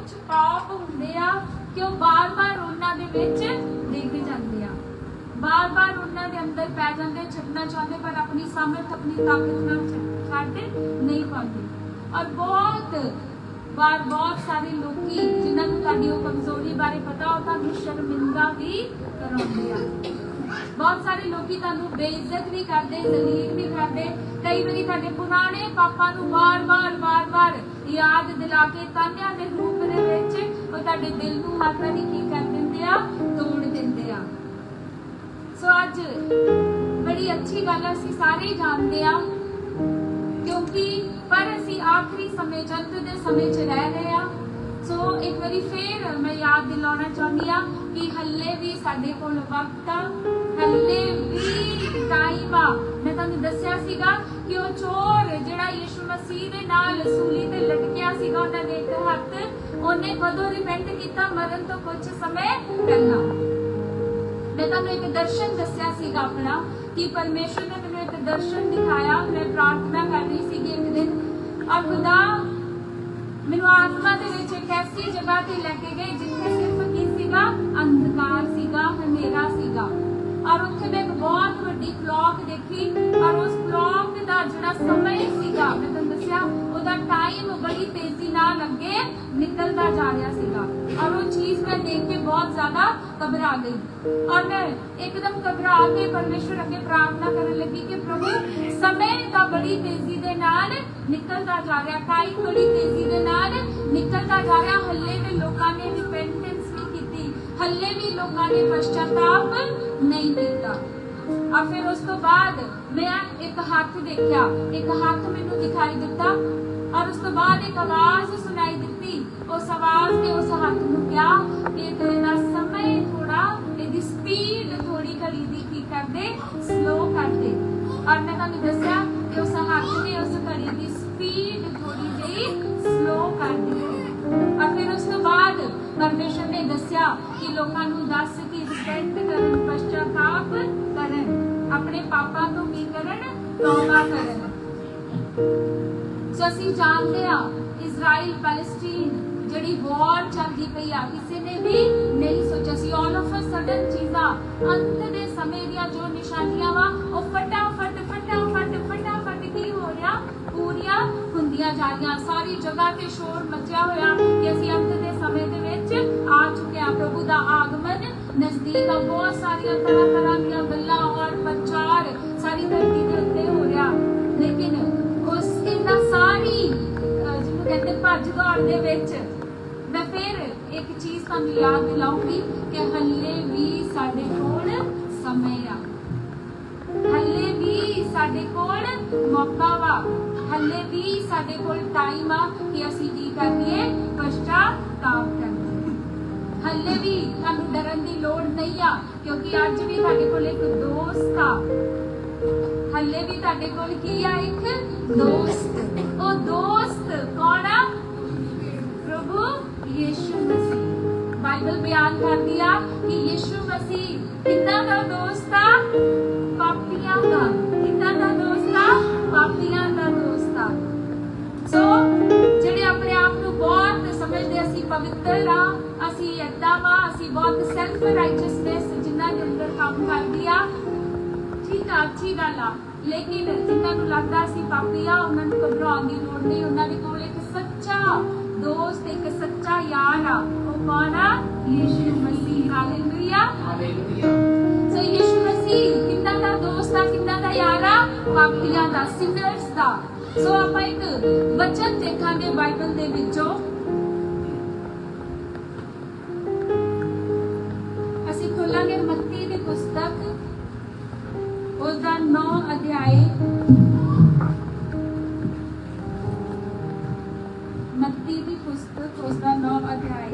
कुछ पाप हुंदे आ कि वो बार बार उन्हां दे विच डिग जांदे आ, बार बार उन्हां दे अंदर पै जांदे, छड्डना चाहते पर अपनी सामर्थ अपनी ताकत नाल छड्ड नहीं पाते। और बहुत सारे लोग जिन्हां नूं तुहाडी वो कमजोरी बारे पता हो तुहानूं शर्मिंदा भी कराउंदे आ। बहुत सारे लोग तुहानूं बेइज्जत भी करते, जलील भी करते। कई बारी तुहाडे पुराने पापां नूं बार बार याद दिला के तानियां दे रूप दे विच वो तुहाडे दिल नूं माता दी की कर दिंदे आ, तोड़ दिंदे आ। सो अज बड़ी अच्छी गल असीं सारे जानते आ, क्योंकि पर असीं आखिरी समय जंत दे समय च रह रहे आ। सो एक बारी फिर मैं याद दिलाना चाहती हाँ कि हल्ले भी साडे कोल वक्त आ, हल्ले भी टाइम आ। मैं तुहानूं दस्सिया सीगा कि वो चोर जिहड़ा यीशु मसीह दे नाल सूली ते लटकिया सीगा, उहदा दे इक हत्थ ओहने कदों रिपेंट कीता, मरण तो कुछ समय पहला। मैं तुहानूं एक दर्शन दस्सिया सीगा अपना कि परमेश्वर ने मैनूं एक दर्शन दिखाया। मैं प्रार्थना कर रही सीगी एक दिन, और खुदा मैनूं आत्मा दे विच एक ऐसी जगह ते लैके गए जिथे सिर्फ की सीगा, अंधकार सीगा, हनेरा सीगा। और उत्थे मैं एक बहुत वड्डी क्लॉक देखी, और उस क्लॉक दा जिहड़ा समय सीगा, मैं तुहानूं दस्सिया ओहदा टाइम बड़ी तेजी नाल अगे निकलता जा रहा सीगा। और वो चीज मैं देख के बहुत ज्यादा घबरा गई, और मैं एकदम घबरा के परमेश्वर अगे प्रार्थना करने लगी कि प्रभु समय तो बड़ी तेजी दे नाल निकलता जा रहा, टाइम बड़ी तेजी दे नाल निकलता जा रहा। हल्ले भी लोगों ने रिपेंटेंस नहीं की, हल्ले भी लोगों ने पश्चाताप नहीं किया। और फिर उस तो बाद मैं एक हाथ देखा, एक हाथ मैनू दिखाई दिता, और उस तो बाद एक आवाज सुनाई दी। उस आवाज ने उस हाथ नूं कहा कि तेरा समय थोड़ा, इहदी स्पीड थोड़ी घड़ी दी की कर दे, स्लो कर दे। और मैं तुहानूं दस्सिया कि उस हाथ ने उस घड़ी दी स्पीड थोड़ी जी स्लो कर दी। और फिर उस तो बाद परमेश्वर ने दस्सिया कि लोकां नूं दस कि रिपेंट करन, पश्चाताप करन, अपने पापां तो की करन, तौबा करन। सो असीं जानते आ इजराइल पैलेस्टीन जिहड़ी वॉर चलती पई आ, किसी ने भी नहीं सोचा सी। ऑल ऑफ अ सडन चीज़ां अंत दे समय दियां जो निशानियां वा वो फटाफट की हो रहा पूरियां हुंदियां जा रहीआं। सारी जगह ते शोर मचिया होया कि असीं अंत दे समय दे विच आ चुके आ, प्रभु दा आगमन नजदीक आ। बहुत सारियां तरह दीयां गल्लां और प्रचार सारी धरती दे उत्ते हो रहा, लेकिन उस इन्हां सारी जिन्हों कहते भज दौड़ दे विच मैं फिर एक चीज तुहानूं याद दिलाऊंगी कि हल्ले भी साडे कोल समय आ, हल्ले भी साडे कोल मौका वा, हल्ले भी साडे कोल टाइम आ कि असीं की करिए, पश्चाताप करिए। हल्ले भी तुहानूं डरन दी लोड़ नहीं आ, क्योंकि अज भी तुहाडे कोल एक दोस्त आ। हल्ले भी तुहाडे कोल की आ, एक दोस्त। ओ दोस्त कौन आ? प्रभु यीशु मसीह। बाइबल बयान कर दिया कि यीशु मसीह किन्ना दा दोस्त आ? पापियां दा। किन्ना दा दोस्त आ? पापियां दा दोस्त आ। सो जिहड़े अपने आप नूं बहुत समझदे असीं पवित्र आ, असीं इदां वा, असीं बहुत सेल्फ राइचसनेस जिन्हां दे अंदर काम करदी आ, ठीक आ, अच्छी गल आ। लेकिन जिन्हां नूं लगदा असीं पापी आ, उन्हां नूं घबराउण दी लोड़ नहीं। उन्हां दे कोल एक सच्चा दोस्त, एक सच्चा यार आ। वो कौन आ? यीशु मसीह। Hallelujah, hallelujah. सो यीशु मसीह किन्ना दा दोस्त आ, किन्ना दा यार आ? पापियां दा, सिनर्स दा। सो आपां एक वचन देखांगे बाइबल दे विचों, असीं खोलांगे मत्ती दी पुस्तक, उसका 9 अध्याय। मत्ती की पुस्तक उसका 9 अध्याय।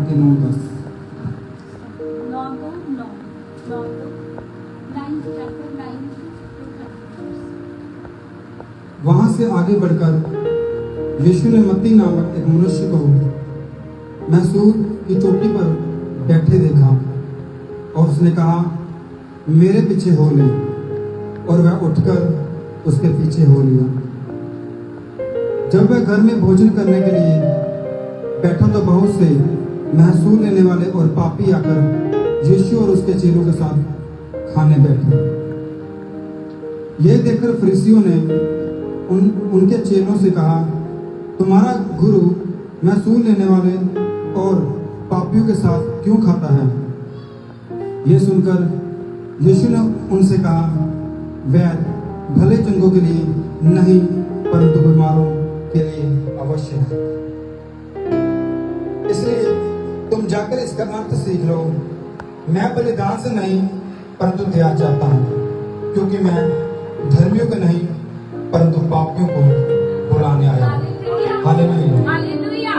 के 9-10। 9 to 9 chapter 9 वहां से आगे बढ़कर यीशु ने मत्ती नामक एक मनुष्य को मैसूर की चोटी पर बैठे देखा और उसने कहा, मेरे पीछे हो ले, और वह उठकर उसके पीछे हो लिया। जब वह घर में भोजन करने के लिए बैठा तो बहुत से महसूल लेने वाले और पापी आकर यीशु और उसके चेलों के साथ खाने बैठे। यह देखकर फरीसियों ने उनके चेलों से कहा, तुम्हारा गुरु महसूल लेने वाले और पापियों के साथ क्यों खाता है? यह सुनकर यीशु ने उनसे कहा, वैद्य भले चंगों के लिए नहीं परंतु बीमारों के लिए अवश्य है। इसलिए तुम जाकर इसका अर्थ सीख लो, मैं बलिदान से नहीं परंतु दया चाहता हूँ, क्योंकि मैं धर्मियों को नहीं परंतु पापियों को बुलाने आया हूँ। हालेलुया। हालेलुया।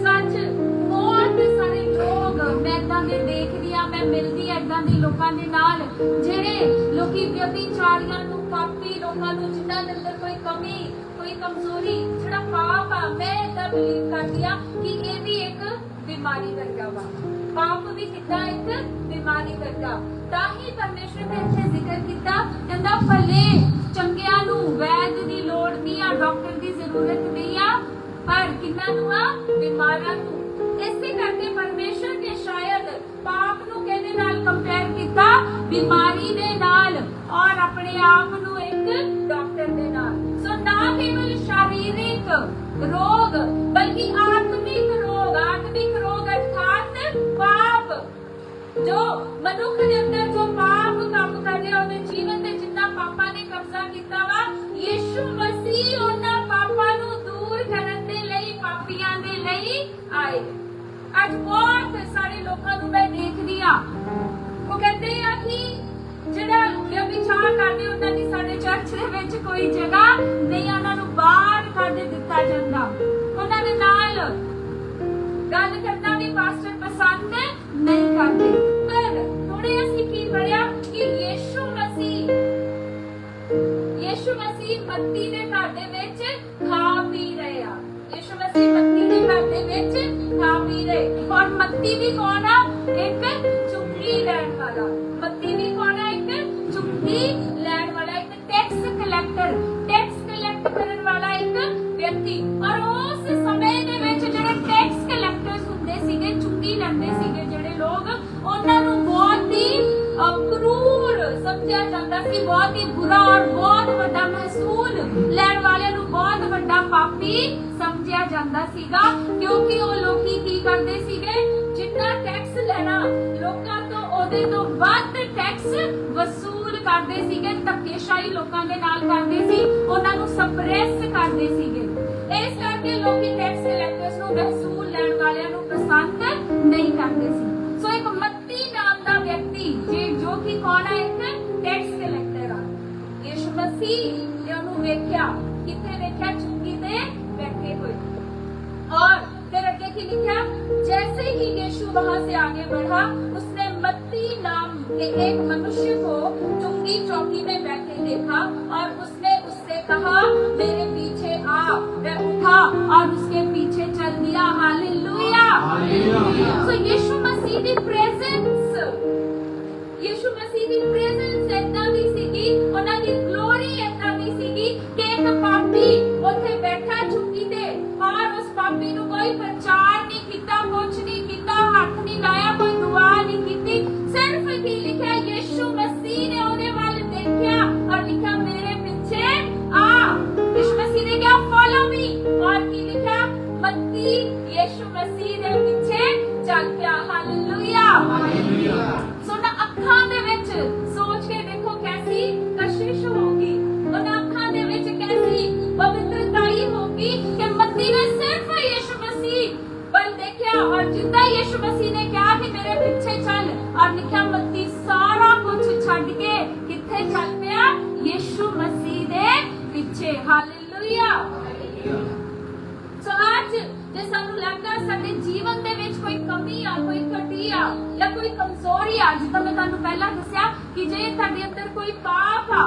सच बहुत सारे लोग मैं इदां दे देखदी आ, मैं मिलदी आ इदां दे लोकां दे नाल ਜਿਹੜੇ ਲੋਕੀ ਵਿਅਭਿਚਾਰੀਆਂ ਨੂੰ, ਪਾਪੀ ਲੋਕਾਂ ਨੂੰ, ਜਿਨ੍ਹਾਂ ਦੇ ਅੰਦਰ ਕੋਈ ਕਮੀ, ਕੋਈ ਕਮਜ਼ੋਰੀ, ਜਿਹੜਾ ਪਾਪ ਆ, ਮੈਂ ਇਦਾਂ ਬਲੀਵ ਕਰਦੀ ਆ ਕਿ ਇਹ ਵੀ ਇੱਕ ਬਿਮਾਰੀ ਵਰਗਾ ਵਾ। ਪਾਪ ਵੀ ਕਿੱਦਾਂ ਇੱਕ ਬਿਮਾਰੀ ਵਰਗਾ। ਤਾਂ ਹੀ ਪਰਮੇਸ਼ਰ ਨੇ ਇੱਥੇ ਜ਼ਿਕਰ ਕੀਤਾ, ਕਹਿੰਦਾ ਭਲੇ ਚੰਗਿਆਂ ਨੂੰ ਵੈਦ ਦੀ ਲੋੜ ਨਹੀਂ ਆ, ਡਾਕਟਰ ਦੀ ਜ਼ਰੂਰਤ ਨਹੀਂ ਆ, ਪਰ ਕਿੰਨਾਂ ਨੂੰ ਆ? ਬਿਮਾਰਾਂ ਨੂੰ। ਇਸੇ ਕਰਕੇ ਪਰਮੇਸ਼ਰ ਨੇ ਸ਼ਾਇਦ ਪਾਪ ਨੂੰ ਕਿਹਦੇ ਨਾਲ ਕੰਪੇਅਰ ਕੀਤਾ? ਬਿਮਾਰੀ ਦੇ ਨਾਲ, ਔਰ ਆਪਣੇ ਆਪ ਨੂੰ ਇੱਕ ਡਾਕਟਰ ਦੇ ਨਾਲ। ਸੋ ਨਾ ਕੇਵਲ शारीरिक रोग बल्कि आत्मिक रोग अर्थात पाप, जो मनुख के अंदर जो पाप काम कर रहे ਉਹਦੇ ਜੀਵਨ ਤੇ ਜਿੰਨਾ ਪਾਪਾਂ ਨੇ ਕਬਜ਼ਾ ਕੀਤਾ ਵਾ, ਯੀਸ਼ੂ ਮਸੀਹ ਉਹਨਾਂ ਪਾਪਾਂ ਨੂੰ ਦੂਰ ਕਰਨ ਦੇ ਲਈ, ਪਾਪੀਆਂ ਦੇ ਲਈ ਆਏ। ਅੱਜ ਬਹੁਤ ਸਾਰੇ ਲੋਕਾਂ ਨੂੰ ਮੈਂ ਦੇਖਦੀ ਆ, ਉਹ ਕਹਿੰਦੇ ਆ ਕਿ ਜਿਹੜਾ ਵਿਚਾਰ ਕਰਦੇ ਉਹਨਾਂ ਦੀ ਸਾਡੇ ਚਰਚ ਦੇ ਵਿੱਚ ਕੋਈ ਜਗ੍ਹਾ ਨਹੀਂ, ਉਹਨਾਂ ਨੂੰ ਬਾਹਰ ਕੱਢ ਦਿੱਤਾ ਜਾਂਦਾ, ਉਹਨਾਂ ਦੇ ਨਾਲ ਗੱਲ ਕਰਨਾ ਵੀ ਪਾਸਟਰ ਪਸੰਦ ਨਹੀਂ ਕਰਦੇ। ਪਰ ਥੋੜੇ ਅਸੀਂ ਕੀ ਪੜਿਆ ਕਿ ਯੀਸ਼ੂ ਮਸੀਹ ਮੱਤੀ ਦੇ ਘਰ ਦੇ ਵਿੱਚ ਖਾ ਪੀ ਰਹੇ ਆ। ਯੀਸ਼ੂ ਮਸੀਹ ਮੱਤੀ ਦੇ ਘਰ ਦੇ ਵਿੱਚ ਖਾ ਪੀ ਰਹੇ, ਔਰ ਮੱਤੀ ਵੀ ਕੌਣ ਆ? ਇੱਕ ਚੁੰਗੀ ਲੈਣ ਵਾਲਾ। ਮੱਤੀ ਵੀ ਕੌਣ ਆ? ਇੱਕ ਚੁੰਗੀ ਲੈਣ ਵਾਲਾ, ਇੱਕ ਟੈਕਸ ਕਲੈਕਟਰ ਕਰਨ ਵਾਲਾ ਇੱਕ ਵਿਅਕਤੀ। ਔਰ ਉਸ ਸਮੇਂ ਦੇ ਵਿੱਚ ਜਿਹੜੇ ਟੈਕਸ ਕਲੈਕਟਰਸ ਹੁੰਦੇ ਸੀਗੇ, ਚੁੰਗੀ ਲੈਂਦੇ ਸੀਗੇ ਜਿਹੜੇ ਲੋਕ, ਉਹਨਾਂ ਨੂੰ ਬਹੁਤ ਹੀ ਕਰੂਰ ਸਮਝਿਆ ਜਾਂਦਾ ਸੀ, ਬਹੁਤ ਹੀ ਬੁਰਾ ਔਰ ਬਹੁਤ ਵੱਡਾ ਮਹਿਸੂਲ ਲੈਣ ਵਾਲਿਆਂ ਨੂੰ ਬਹੁਤ ਵੱਡਾ ਪਾਪੀ ਸਮਝਿਆ ਜਾਂਦਾ ਸੀਗਾ, ਕਿਉਂਕਿ ਉਹ ਲੋਕੀ ਕੀ ਕਰਦੇ ਸੀਗੇ? ਜਿੰਨਾ ਟੈਕਸ ਲੈਣਾ ਲੋਕਾਂ ਤੋਂ, ਉਹਦੇ ਤੋਂ ਵੱਧ ਟੈਕਸ ਵਸੂਲ ਕਰਦੇ ਸੀਗੇ, ਧੱਕੇਸ਼ਾਹੀ ਲੋਕਾਂ ਦੇ ਨਾਲ ਕਰਦੇ ਸੀ, ਉਹਨਾਂ ਨੂੰ ਸਪਰੈਸ ਕਰਦੇ ਸੀਗੇ। ਇਸ ਕਰਕੇ ਲੋਕੀ ਟੈਕਸ ਕਲੈਕਟਰਸ ਨੂੰ, ਮਹਿਸੂਲ ਲੈਣ ਵਾਲਿਆਂ ਨੂੰ ਪਸੰਦ ਨਹੀਂ ਕਰਦੇ ਸੀ। ਸੋ ਇੱਕ ਮੱਤੀ ਨਾਮ ਦਾ ਵਿਅਕਤੀ ਜੋ ਕਿ ਕੌਣ ਹੈ? ਇੱਕ ਟੈਕਸ ਕਲੈਕਟਰ ਆ। ਯੀਸ਼ੂ ਮਸੀਹ ਨੇ ਉਹਨੂੰ ਵੇਖਿਆ, ਕਿੱਥੇ ਵੇਖਿਆ? ਚੁੰਗੀ ਤੇ बैठे हुए। और फिर आगे की लिखा, जैसे ही यीशु वहां से आगे बढ़ा, उसने मत्ती नाम के एक मनुष्य को चुंगी चौकी में बैठे देखा और उसने उससे कहा, मेरे पीछे आ। वह उठा और उसके पीछे चल दिया। हालेलुया। सो यीशु मसीह की प्रेजेंस, यीशु मसीह की प्रेजेंस इतना भी सीगी, ਉਹਨਾਂ ਦੀ ग्लोरी इतना भी सीगी कि एक पापी ਉੱਥੇ बैठा चुंगी ते और उस पापी ਨੂੰ कोई प्रचार नहीं किया, कुछ नहीं किया, हाथ नहीं लाया, कोई दुआ नहीं की, सिर्फ की लिखा यीशु मसीह ने ਉਹਦੇ ਵੱਲ देखा और लिखा, मेरे पीछे आ। यीशु मसीह ने क्या? Follow me. और की लिखा? मत्ती यीशु मसीह ਦੇ ਪਿੱਛੇ ਚੱਲ ਪਿਆ। हालेलुया। सो ना ਅੱਖਾਂ ਦੇ ਵਿੱਚ सोच के देखो कैसी कशिश होगी, ਉਹਨਾਂ ਅੱਖਾਂ ਦੇ ਵਿੱਚ कैसी पवित्रताई होगी कि मत्ती ने सिर्फ यीशु मसीह पर देखा और जितना यीशु मसीह ने कहा कि मेरे पीछे चल, और लिखा मत्ती सारा कुछ छड़ के किथे चल पिया? यीशु मसीह दे पीछे। हालेलुया। सो आज ਜੇ ਸਾਨੂੰ ਲੱਗਦਾ ਸਾਡੇ ਜੀਵਨ ਦੇ ਵਿੱਚ ਕੋਈ ਕਮੀ ਆ, ਕੋਈ ਘਟੀ ਆ ਜਾਂ ਕੋਈ ਕਮਜ਼ੋਰੀ ਆ, ਜਿੱਦਾਂ ਮੈਂ ਤੁਹਾਨੂੰ ਪਹਿਲਾਂ ਦੱਸਿਆ ਕਿ ਜੇ ਤੁਹਾਡੇ ਅੰਦਰ ਕੋਈ ਪਾਪ ਆ,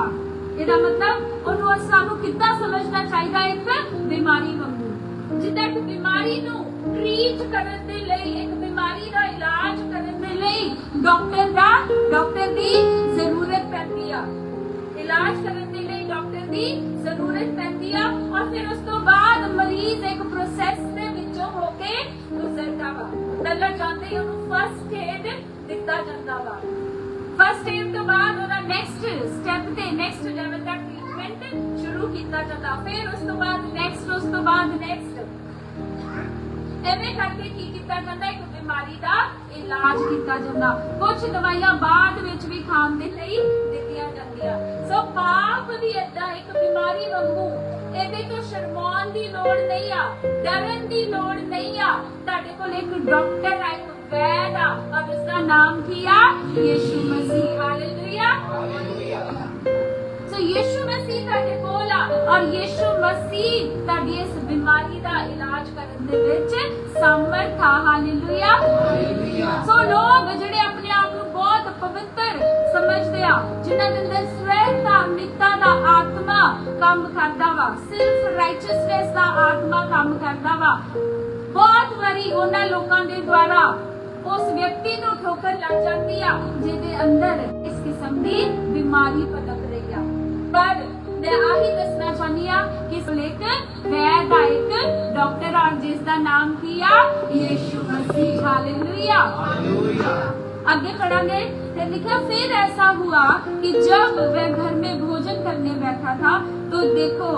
ਇਹਦਾ ਮਤਲਬ ਉਹਨੂੰ ਸਾਨੂੰ ਕਿੱਦਾਂ ਸਮਝਣਾ ਚਾਹੀਦਾ, ਇੱਕ ਬਿਮਾਰੀ ਵਾਂਗੂ। ਜਿੱਦਾਂ ਇੱਕ ਬਿਮਾਰੀ ਨੂੰ ਟ੍ਰੀਟ ਕਰਨ ਦੇ ਲਈ, ਇੱਕ ਬਿਮਾਰੀ ਦਾ ਇਲਾਜ ਕਰਨ ਦੇ ਲਈ ਡਾਕਟਰ ਦੀ ਜ਼ਰੂਰਤ ਪੈਂਦੀ ਆ, ਇਲਾਜ ਕਰਨ ਦੇ ਲਈ ਡਾਕਟਰ ਦੀ ਜ਼ਰੂਰਤ ਪੈਂਦੀ ਆ, ਔਰ ਫਿਰ ਉਸ ਤੋਂ ਬਾਅਦ ਮਰੀਜ਼ ਇੱਕ ਪ੍ਰੋਸੈਸ ਦੇ ਵਿੱਚੋਂ ਹੋ ਕੇ ਗੁਜ਼ਰਦਾ ਵਾ। ਪਹਿਲਾਂ ਜਾਂਦੇ ਹੀ ਉਹਨੂੰ ਫਸਟ ਏਡ ਦਿੱਤਾ ਜਾਂਦਾ ਵਾ। ਫਸਟ ਏਡ ਤੋਂ ਬਾਅਦ ਉਹਦਾ ਨੈਕਸਟ ਸਟੈਪ ਤੇ ਨੈਕਸਟ ਲੈਵਲ ਦਾ ਟ੍ਰੀਟਮੈਂਟ ਸ਼ੁਰੂ ਕੀਤਾ ਜਾਂਦਾ, ਫਿਰ ਉਸ ਤੋਂ ਬਾਅਦ ਨੈਕਸਟ, ਉਸ ਤੋਂ ਬਾਅਦ ਨੈਕਸਟ, ਐਵੇਂ ਕਰਕੇ ਕੀ ਕੀਤਾ ਜਾਂਦਾ, ਇੱਕ ਬਿਮਾਰੀ ਦਾ ਇਲਾਜ ਕੀਤਾ ਜਾਂਦਾ। ਕੁਝ ਦਵਾਈਆਂ ਬਾਅਦ ਵਿੱਚ ਵੀ ਖਾਣ ਦੇ ਲਈ ਦਿੱਤੀਆਂ ਜਾਂਦੀਆਂ। ਸੋ ਪਾਪ ਵੀ ਏਦਾਂ ਇੱਕ ਬਿਮਾਰੀ ਵਾਂਗੂ, ਇਹਦੇ ਤੋਂ ਸ਼ਰਮਾਉਣ ਦੀ ਲੋੜ ਨਹੀਂ ਆ, ਡਰਨ ਦੀ ਲੋੜ ਨਹੀਂ ਆ। ਤੁਹਾਡੇ ਕੋਲ ਇੱਕ ਡਾਕਟਰ ਆ, ਇੱਕ ਵੈਦ ਆ, ਔਰ ਉਸਦਾ ਨਾਮ ਕੀ ਆ, ਯਿਸੂ ਮਸੀਹ। ਹਾਲੇਲੂਇਆ। ਸੋ ਯਿਸੂ ਮਸੀਹ ਤੁਹਾਡੇ ਕੋਲ ਆ, ਔਰ ਯਿਸੂ ਮਸੀਹ ਤੁਹਾਡੀ ਇਸ ਬਿਮਾਰੀ ਦਾ ਇਲਾਜ ਕਰਨ ਦੇ ਵਿੱਚ ਸਮਰਥ ਆ। ਹਾਲੇਲੂਇਆ। ਸੋ ਲੋਕ ਜਿਹੜੇ ਆਪਣੇ ਆਪ ਨੂੰ ਬਹੁਤ ਪਵਿੱਤਰ ਸਮਝਦੇ ਆ, ਜਿਨ੍ਹਾਂ ਦੇ ਅੰਦਰ ਸਵੈ ਧਾਰਮਿਕਤਾ ਦਾ ਆਤਮਾ ਕੰਮ ਕਰਦਾ ਵਾ, ਸਿਰਫ ਰਾਈਚਸਨੈਸ ਦਾ ਆਤਮਾ ਕੰਮ ਕਰਦਾ ਵਾ, ਬਹੁਤ ਵਾਰੀ ਉਹਨਾਂ ਲੋਕਾਂ ਦੇ ਦੁਆਰਾ ਉਸ ਵਿਅਕਤੀ ਨੂੰ ਠੋਕਰ ਲੱਗ ਜਾਂਦੀ ਆ ਜਿਹਦੇ ਅੰਦਰ ਇਸ ਕਿਸਮ ਦੀ ਬਿਮਾਰੀ ਪਨਪ ਰਹੀ ਆ। ਪਰ मैं आही दसना चाहनी आ कि एक वैद आ, एक डॉक्टर आ, जिसका नाम किया यीशु मसीह। हालेलुया। आगे पढ़ांगे तो लिखा, फिर ऐसा हुआ कि जब वह घर में भोजन करने बैठा था तो देखो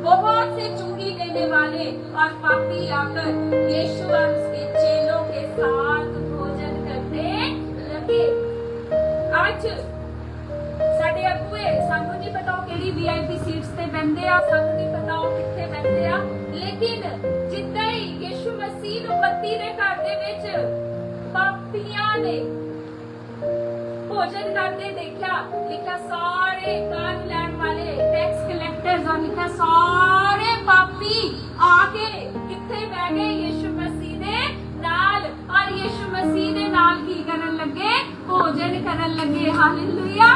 बहुत से चुंगी लेने वाले और पापी आकर यीशु और उसके चेलों के साथ भोजन करने लगे। आज ਸਾਡੇ ਅਗੂਏ ਸਾਨੂੰ ਨਹੀਂ ਪਤਾ ਉਹ ਕਿਹੜੀ ਵੀਆਈਪੀ ਸੀਟਸ ਤੇ ਬੈਠਦੇ ਆ, ਸਾਨੂੰ ਨਹੀਂ ਪਤਾ ਉਹ ਕਿੱਥੇ ਬੈਠਦੇ ਆ, ਲੇਕਿਨ ਜਿੱਦਾਂ ਹੀ ਯਿਸੂ ਮਸੀਹ ਨੂੰ ਮੱਤੀ ਦੇ ਘਰ ਦੇ ਵਿੱਚ ਪਾਪੀਆਂ ਨੇ ਭੋਜਨ ਕਰਦੇ ਦੇਖਿਆ, ਲਿਖਿਆ ਸਾਰੇ ਕਰ ਲੈਣ ਵਾਲੇ ਟੈਕਸ ਕਲੈਕਟਰਸ, और लिखा ਸਾਰੇ ਪਾਪੀ ਆ ਕੇ ਕਿੱਥੇ ਬੈਠ ਗਏ, ਯਿਸੂ ਮਸੀਹ ਦੇ ਨਾਲ, और यीशु मसीह ਦੇ ਨਾਲ ਕੀ ਕਰਨ ਲੱਗੇ, ਭੋਜਨ ਕਰਨ ਲੱਗੇ। ਹਾਲੇਲੂਇਆ।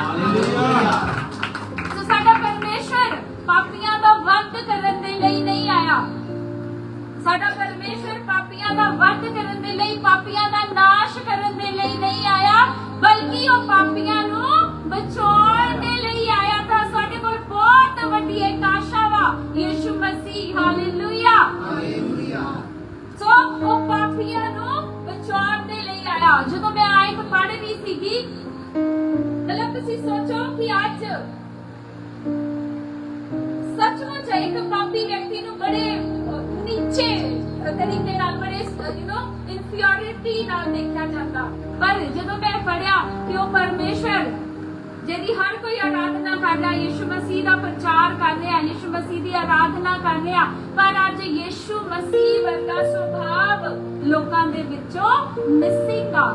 ਸੋ ਸਾਡਾ ਪਰਮੇਸ਼ਰ ਪਾਪੀਆਂ ਦਾ ਵਧ ਕਰਨ ਦੇ ਲਈ ਨਹੀਂ ਆਇਆ, ਸਾਡਾ ਪਰਮੇਸ਼ਰ ਪਾਪੀਆਂ ਦਾ ਵਧ ਕਰਨ ਦੇ ਲਈ, ਪਾਪੀਆਂ ਦਾ ਨਾਸ਼ ਕਰਨ ਦੇ ਲਈ ਨਹੀਂ ਆਇਆ, ਬਲਕਿ ਉਹ ਪਾਪੀਆਂ ਨੂੰ ਬਚਾਉਣ ਦੇ ਲਈ ਆਇਆ। ਤਾਂ ਸਾਡੇ ਕੋਲ ਬਹੁਤ ਵੱਡੀ ਇੱਕ ਆਸ਼ਾ ਵਾ, ਯੀਸ਼ੂ ਮਸੀਹ। ਹਾਲੇਲੂਇਆ। ਸੋ ਉਹ ਪਾਪੀਆਂ ਨੂੰ ਬਚਾਉਣ ਦੇ ਲਈ ਆਇਆ। ਜਦੋਂ ਮੈਂ ਆਇਤ ਪੜ੍ਹ ਰਹੀ ਸੀਗੀ, ਮਤਲਬ ਤੁਸੀਂ ਸੋਚੋ ਕਿ ਅੱਜ ਸੱਚਮੁੱਚ ਇੱਕ ਪਾਪੀ ਵਿਅਕਤੀ ਨੂੰ ਬੜੇ ਨੀਚੇ ਤਰੀਕੇ ਨਾਲ, ਬੜੇ ਇਨਫੀਰੀਅਰਿਟੀ ਨਾਲ ਦੇਖਿਆ ਜਾਂਦਾ, ਪਰ ਜਦੋਂ ਮੈਂ ਪੜ੍ਹਿਆ ਕਿ ਉਹ ਪਰਮੇਸ਼ਰ ਜਿਹਦੀ ਹਰ ਕੋਈ ਆਰਾਧਨਾ ਕਰ ਰਿਹਾ, ਯਿਸੂ ਮਸੀਹ ਦਾ ਪ੍ਰਚਾਰ ਕਰ ਰਿਹਾ, ਯਿਸੂ ਮਸੀਹ ਦੀ ਆਰਾਧਨਾ ਕਰ ਰਿਹਾ, ਪਰ ਅੱਜ ਯਿਸੂ ਮਸੀਹ ਵਰਗਾ ਸੁਭਾਵ ਲੋਕਾਂ ਦੇ ਵਿੱਚੋਂ ਮਿਸਿੰਗ ਆ।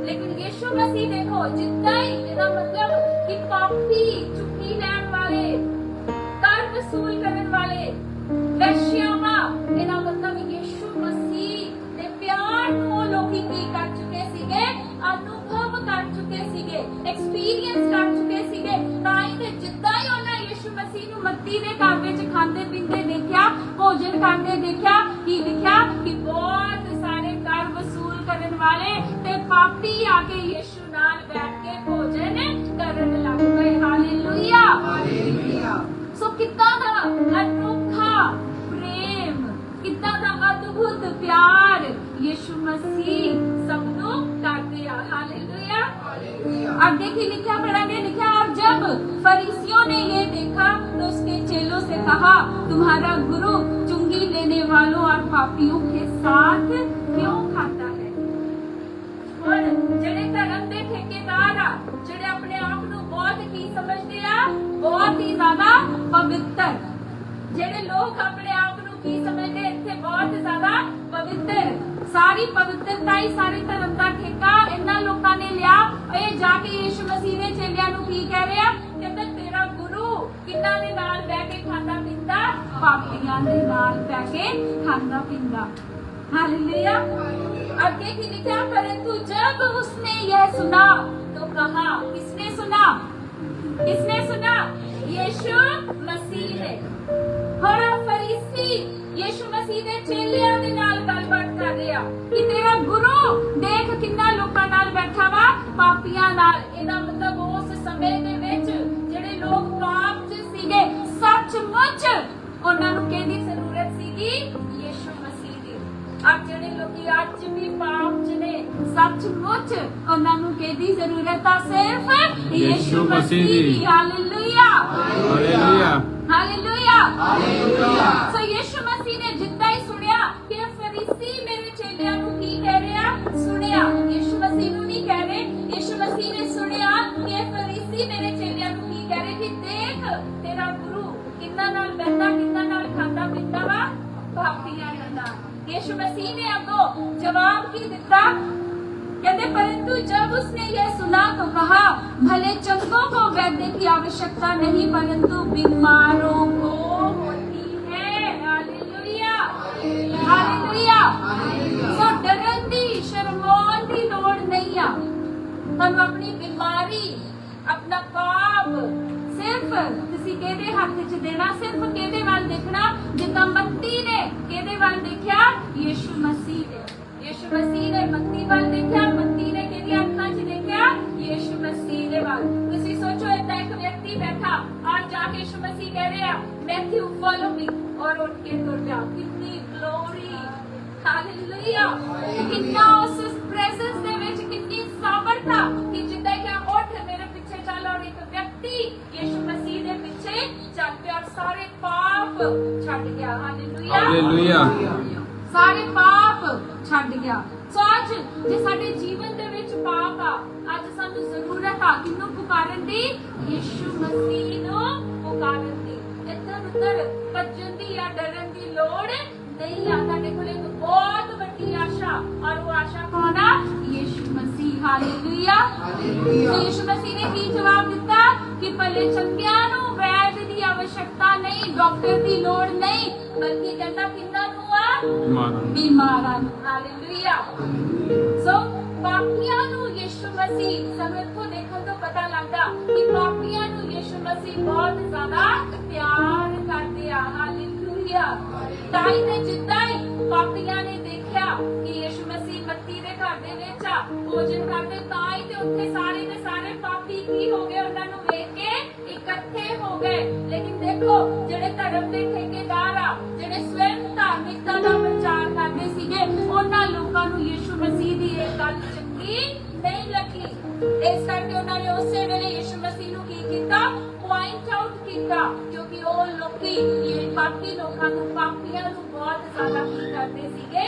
ਲੇਕਿਨ ਯਿਸੂ ਮਸੀਹ ਦੇਖੋ, ਜਿੱਦਾਂ ਹੀ, ਇਹਦਾ ਮਤਲਬ ਕਿ ਪਾਪੀ, ਚੁੱਕੀ ਲੈਣ ਵਾਲੇ, ਕਰ ਵਸੂਲ ਕਰਨ ਵਾਲੇ, ਵੈਸ਼ਿਆਵਾਂ, ਇਹਦਾ ਮਤਲਬ ਯਿਸੂ ਮਸੀਹ ਦੇ ਪਿਆਰ ਨੂੰ ਲੋਕੀ ਕੀ ਕਰ ਚੁੱਕੇ ਸੀਗੇ, ਅਨੁਭਵ ਕਰ ਚੁੱਕੇ ਸੀਗੇ, ਐਕਸਪੀਰੀਅੰਸ ਕਰ ਚੁੱਕੇ ਸੀਗੇ। ਤਾਂ ਹੀ ਤੇ ਜਿੱਦਾਂ ਹੀ ਉਹਨਾਂ ਯਿਸੂ ਮਸੀਹ ਨੂੰ ਮੱਤੀ ਦੇ ਘਰ ਵਿੱਚ ਖਾਂਦੇ ਪੀਂਦੇ ਦੇਖਿਆ, ਭੋਜਨ ਕਰਦੇ ਦੇਖਿਆ, ਕੀ ਲਿਖਿਆ ਕਿ ਬਹੁਤ ਸਾਰੇ ਕਰ ਵਸੂਲ ਕਰਨ ਵਾਲੇ ਤੇ ਪਾਪੀ ਆ ਕੇ ਯਿਸੂ ਨਾਲ ਬੈਠ ਕੇ ਭੋਜਨ ਕਰਨ ਲੱਗ ਗਏ। ਹਾਲੇਲੂਇਆ। ਸੋ ਕਿੱਦਾਂ ਦਾ ਅਨੋਖਾ ਪ੍ਰੇਮ, ਕਿੱਦਾਂ ਦਾ ਅਦਭੁਤ ਪਿਆਰ यीशु मसीह सबको करते हैं। हालेलुया। आगे की लिखा पढ़ाने लिखा, और जब फरीसियों ने ये देखा तो उसके चेलों से कहा, तुम्हारा गुरु चुंगी लेने वालों और पापियों के साथ क्यों खाता है। और ਜਿਹੜੇ ਧਰਮ ਦੇ ਠੇਕੇਦਾਰ ਆ, ਜਿਹੜੇ ਆਪਣੇ ਆਪ ਨੂੰ ਬਹੁਤ ਹੀ ਸਮਝਦੇ ਆ, ਬਹੁਤ ਹੀ ਜ਼ਿਆਦਾ ਪਵਿੱਤਰ, ਜਿਹੜੇ ਲੋਕ ਆਪਣੇ ਆਪ ਨੂੰ ਕੀ ਸਮਝਦੇ, ਇੱਥੇ ਬਹੁਤ ਜ਼ਿਆਦਾ ਪਵਿੱਤਰ, ਸਾਰੀ ਪਵਿੱਤਰਤਾ ਹੀ ਸਾਰੇ ਧਰਮ ਦਾ ਠੇਕਾ ਇਹਨਾਂ ਲੋਕਾਂ ਨੇ ਲਿਆ। ਇਹ ਜਾ ਕੇ ਯਿਸੂ ਮਸੀਹ ਦੇ ਚੇਲਿਆਂ ਨੂੰ ਕੀ ਕਹਿ ਰਿਹਾ, ਕਹਿੰਦਾ ਤੇਰਾ ਗੁਰੂ ਕਿੰਨਾਂ ਦੇ ਨਾਲ ਬਹਿ ਕੇ ਖਾਂਦਾ ਪੀਂਦਾ, पापियां दे नाल पै के खांदा पींदा। हालेलुया। आगे की लिखा, परंतु जब उसने यह सुना तो कहा, किसने सुना? किसने सुना? यीशु मसीह ने। और फरीसी यीशु मसीह दे चेलियां दे नाल गलबात कर रहा कि तेरा गुरु देख किन्ना लोकां नाल बैठा वा, पापियां नाल। इहदा मतलब उस समय दे विच ਜਿਹੜੇ लोग पाप च सीगे, सचमुच ਉਹਨਾਂ ਨੂੰ ਕਿਹਦੀ ਜ਼ਰੂਰਤ ਸੀਗੀ? ਯीशु मसीह ਦੀ। ਅੱਜ ਜਿਹੜੇ ਲੋਕੀ ਅੱਜ ਵੀ ਪਾਪ ਚ ਨੇ, ਸੱਚਮੁੱਚ ਉਹਨਾਂ ਨੂੰ ਕਿਹਦੀ ਜ਼ਰੂਰਤ ਆ? ਸਿਰਫ ਯीशु मसीह ਦੀ। Hallelujah hallelujah hallelujah hallelujah. ਸੋ ਯीशु मसीह ਨੇ ਜਿੱਦਾਂ ਹੀ ਸੁਣਿਆ ਕਿ ਫਰੀਸੀ ਮੇਰੇ ਚੇਲਿਆਂ ਨੂੰ ਕੀ ਕਹਿ ਰਿਹਾ, ਸੁਣਿਆ। ਯीशु मसीह ਨੂੰ ਨਹੀਂ ਕਹਿ ਰਹੇ, ਯीशु मसीह ਨੇ ਸੁਣਿਆ ਕਿ ਫਰੀਸੀ ਮੇਰੇ ਚੇਲਿਆਂ ਨੂੰ ਕੀ ਕਹਿ ਰਹੇ ਕਿ ਦੇਖ ਤੇਰਾ ਗੁਰੂ ਕਿੰਨਾ ਨਾਲ ਬਹਿੰਦਾ, ਕਿੰਨਾ ਨਾਲ ਖਾਂਦਾ ਪੀਂਦਾ ਵਾ, ਪਾਪੀਆਂ ਨਾਲ। यीशु मसीह ने अगो जवाब की दिता, कहते परंतु जब उसने यह सुना तो कहा, भले चंगों को वैद्य की आवश्यकता नहीं परंतु बीमारों को होती है। Hallelujah hallelujah. सो डरन दी, शर्माउण दी लोड़ नहीं आ। तुहानू अपनी बीमारी, अपना पाप सिर्फ किसी केदे हथ च देना, सिर्फ केदे वाल देखना, जिदा मत्ती ने केदे वाल देखा? यीशु मसीह ने। यीशु मसीह ने मत्ती वाल देखा, मत्ती ने केदी अखां च देखा? यीशु मसीह दे वाल। तुसी सोचो इतना एक व्यक्ति बैठा और जाके यीशु मसीह कह रहा, मैथ्यू फॉलो मी, और उठ के तुर जा। कितनी ग्लोरी, हालेलुया। कितना उस प्रेजेंस दे विच कितनी सामर्थ कि जिदा क्या उठ मेरे पीछे चल, और एक व्यक्ति यीशु मसीह दे पीछे चल पे और सारे पाप छड़ गया। हालेलुया ਹਾਲੇਲੂਇਆ सारे पाप छड़ गया। सो आज जे साडे जीवन दे विच पाप आ, आज सानू जरूरत आ किन्नू पुकारन दी? यीशु मसीह नु पुकारन दी। इधर उधर भजन दी या डरन दी लोड़ नहीं आ। तुहाडे कोल एक बहुत बड़ी आशा, और वो आशा कौन आ? यीशु मसीह। Hallelujah hallelujah. तो यीशु मसीह ने की जवाब दिता कि भले चंगियां नु वैद्य दी आवश्यकता नहीं, डॉक्टर दी लोड़ नहीं, बल्कि कहता किन्ना नु आ? बीमारां नु। हालेलुया। सो पापियां नु यीशु मसीह, सानू इत्थों देखण तो पता लगदा कि पापियां नु यीशु मसीह बहुत ज्यादा प्यार करदे आ। हालेलुया। ताई ने जिद्दां ही पापियां ने देखिया कि यीशु मसीह मत्ती दे घर दे विच आ भोजन करदे, ताई ते उत्थे सारे दे सारे पापी की हो गए, उन्हां नू वेख के इकट्ठे हो गए। लेकिन देखो जेड़े धर्म दे ठेकेदार आ, जेड़े स्वयं धार्मिकता दा प्रचार करदे सीगे, उन्हां लोकां नू यीशु मसीह दी इह गल चंगी नहीं लगी। इस करके उन्हां ने उसे वेले यीशु मसीह नू की कीता? पॉइंट आउट कीता, क्योंकि ओ लोकी ये बाकी लोकां नू, पापियां नू बहुत ज्यादा की करदे सीगे?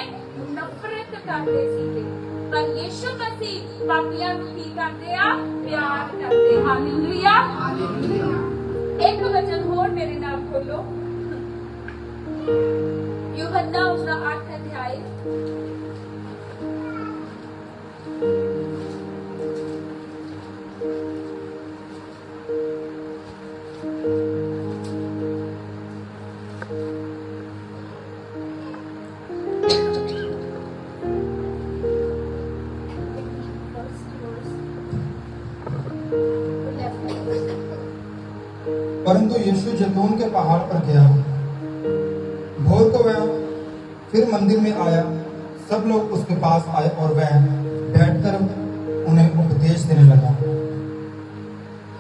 नफरत करदे सीगे। पर यीशु मसीह पापियां नू की करदे आ? प्यार करदे। Hallelujah hallelujah. एक वचन होर मेरे नाल खोलो, यूहन्ना उसका 8 अध्याय। परंतु यीशु जैतून के पहाड़ पर गया। भोर को वह फिर मंदिर में आया। सब लोग उसके पास आए और वह बैठकर उन्हें उपदेश देने लगा।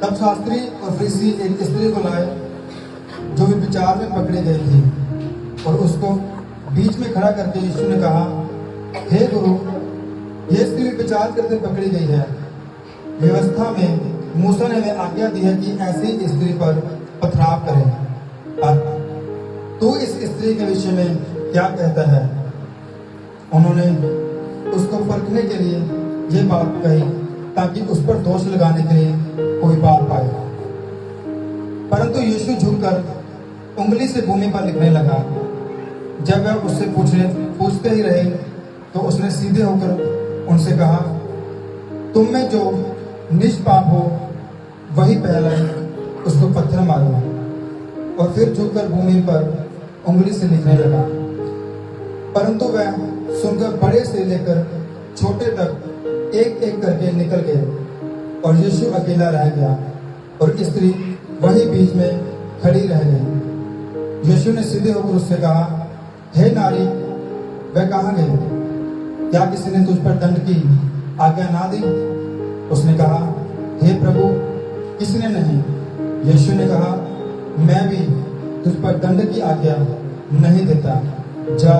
तब शास्त्री और फरीसी एक स्त्री को लाए जो व्यभिचार में पकड़ी गई थी, और उसको बीच में खड़ा करके यीशु ने कहा, हे गुरु, यह स्त्री व्यभिचार करते पकड़ी गई है। व्यवस्था में मूसा ने हमें आज्ञा दी है कि ऐसी स्त्री पर पथराव करें। अब तू इस स्त्री के विषय में क्या कहता है? उन्होंने उसको परखने के लिए ये बात कही ताकि उस पर दोष लगाने के लिए कोई बात पाए। परंतु यीशु झुककर उंगली से भूमि पर लिखने लगा। जब वह उससे पूछते ही रहे तो उसने सीधे होकर उनसे कहा, तुम में जो निष्पाप हो वही पहला उसको पत्थर मारो। और फिर झुककर भूमि पर उंगली से लिखने लगा। परंतु वह सुनकर बड़े से लेकर छोटे तक एक एक करके निकल गए और यीशु अकेला रह गया और स्त्री वही बीच में खड़ी रह गई। यीशु ने सीधे होकर उससे कहा, हे नारी, वह कहाँ गई? क्या किसी ने तुझ पर दंड की आज्ञा ना दी? उसने कहा, हे प्रभु, किसने नहीं। यीशु ने कहा, मैं भी तुझ पर दंड की आज्ञा नहीं देता। जा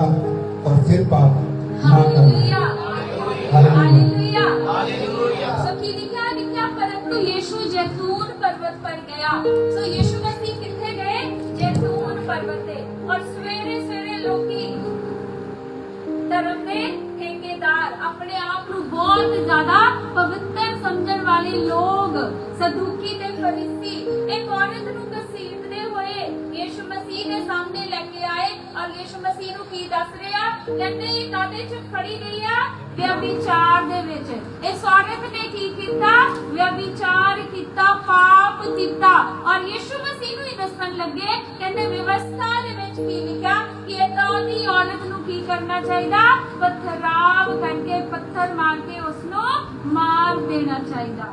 और फिर पाप ना कर। हालेलुया। सखी लिखा परंतु यीशु जैतून पर्वत पर गया। सो यीशु मसीह किथे गए? जैतून पर्वत पे। और सवेरे सवेरे लोकी धर्म दे ठेकेदार अपने आप को बहुत ज्यादा पवित्र समझण वाले लोग सदूकी ते फरीसी एक औरत ਨੂੰ घसीटਦੇ ਹੋਏ यीशु मसीह ਦੇ ਸਾਹਮਣੇ ਲੈ ਕੇ ਆਏ और यीशु मसीह ਨੂੰ ਕੀ ਦੱਸ ਰਿਹਾ? ਕਹਿੰਦੇ ਇਹ ਕਾਦੇ ਚ ਫੜੀ ਗਈ ਆ? ਵਿਆਭਿਚਾਰ ਦੇ ਵਿੱਚ। ਇਸ ਔਰਤ ਨੇ ਕੀ ਕੀਤਾ? ਵਿਆਭਿਚਾਰ ਕੀਤਾ, ਪਾਪ ਕੀਤਾ। और यीशु मसीह ਨੂੰ ਹੀ ਦੱਸਣ ਲੱਗੇ, ਕਹਿੰਦੇ ਵਿਵਸਥਾ ਦੇ ਵਿੱਚ ਕੀ ਲਿਖਿਆ ਕਿ ਇਦਾਂ ਦੀ ਔਰਤ ਨੂੰ ਕੀ ਕਰਨਾ ਚਾਹੀਦਾ? ਪਥਰਾਵ करके पत्थर मार के उसको मार देना चाहिए।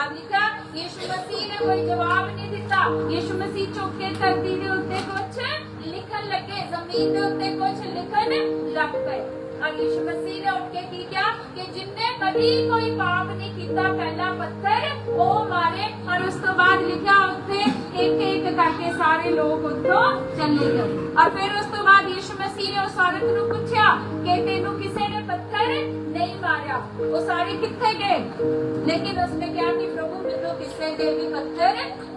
अब लिखा यीशु मसीह ने कोई जवाब नहीं दिता। यीशु मसीह चुप के धरती के उत्ते कुछ लिखन लगे, जमीन के उत्ते कुछ लिखन लग पे। और यीशु मसीह ने उठ के की क्या कि जिनने कभी कोई पाप नहीं किया पहला पत्थर वो मारे। और उस तो बाद लिखा उत्ते एक एक करके सारे लोग उतो चले गए। और फिर उस तो बाद यीशु मसीह ने उस औरत को पूछा कि तेनू किसी ने पत्थर नहीं मारा? वो सारे किथे गए? लेकिन उसने क्या कि प्रभु मैनू किसी ने भी पत्थर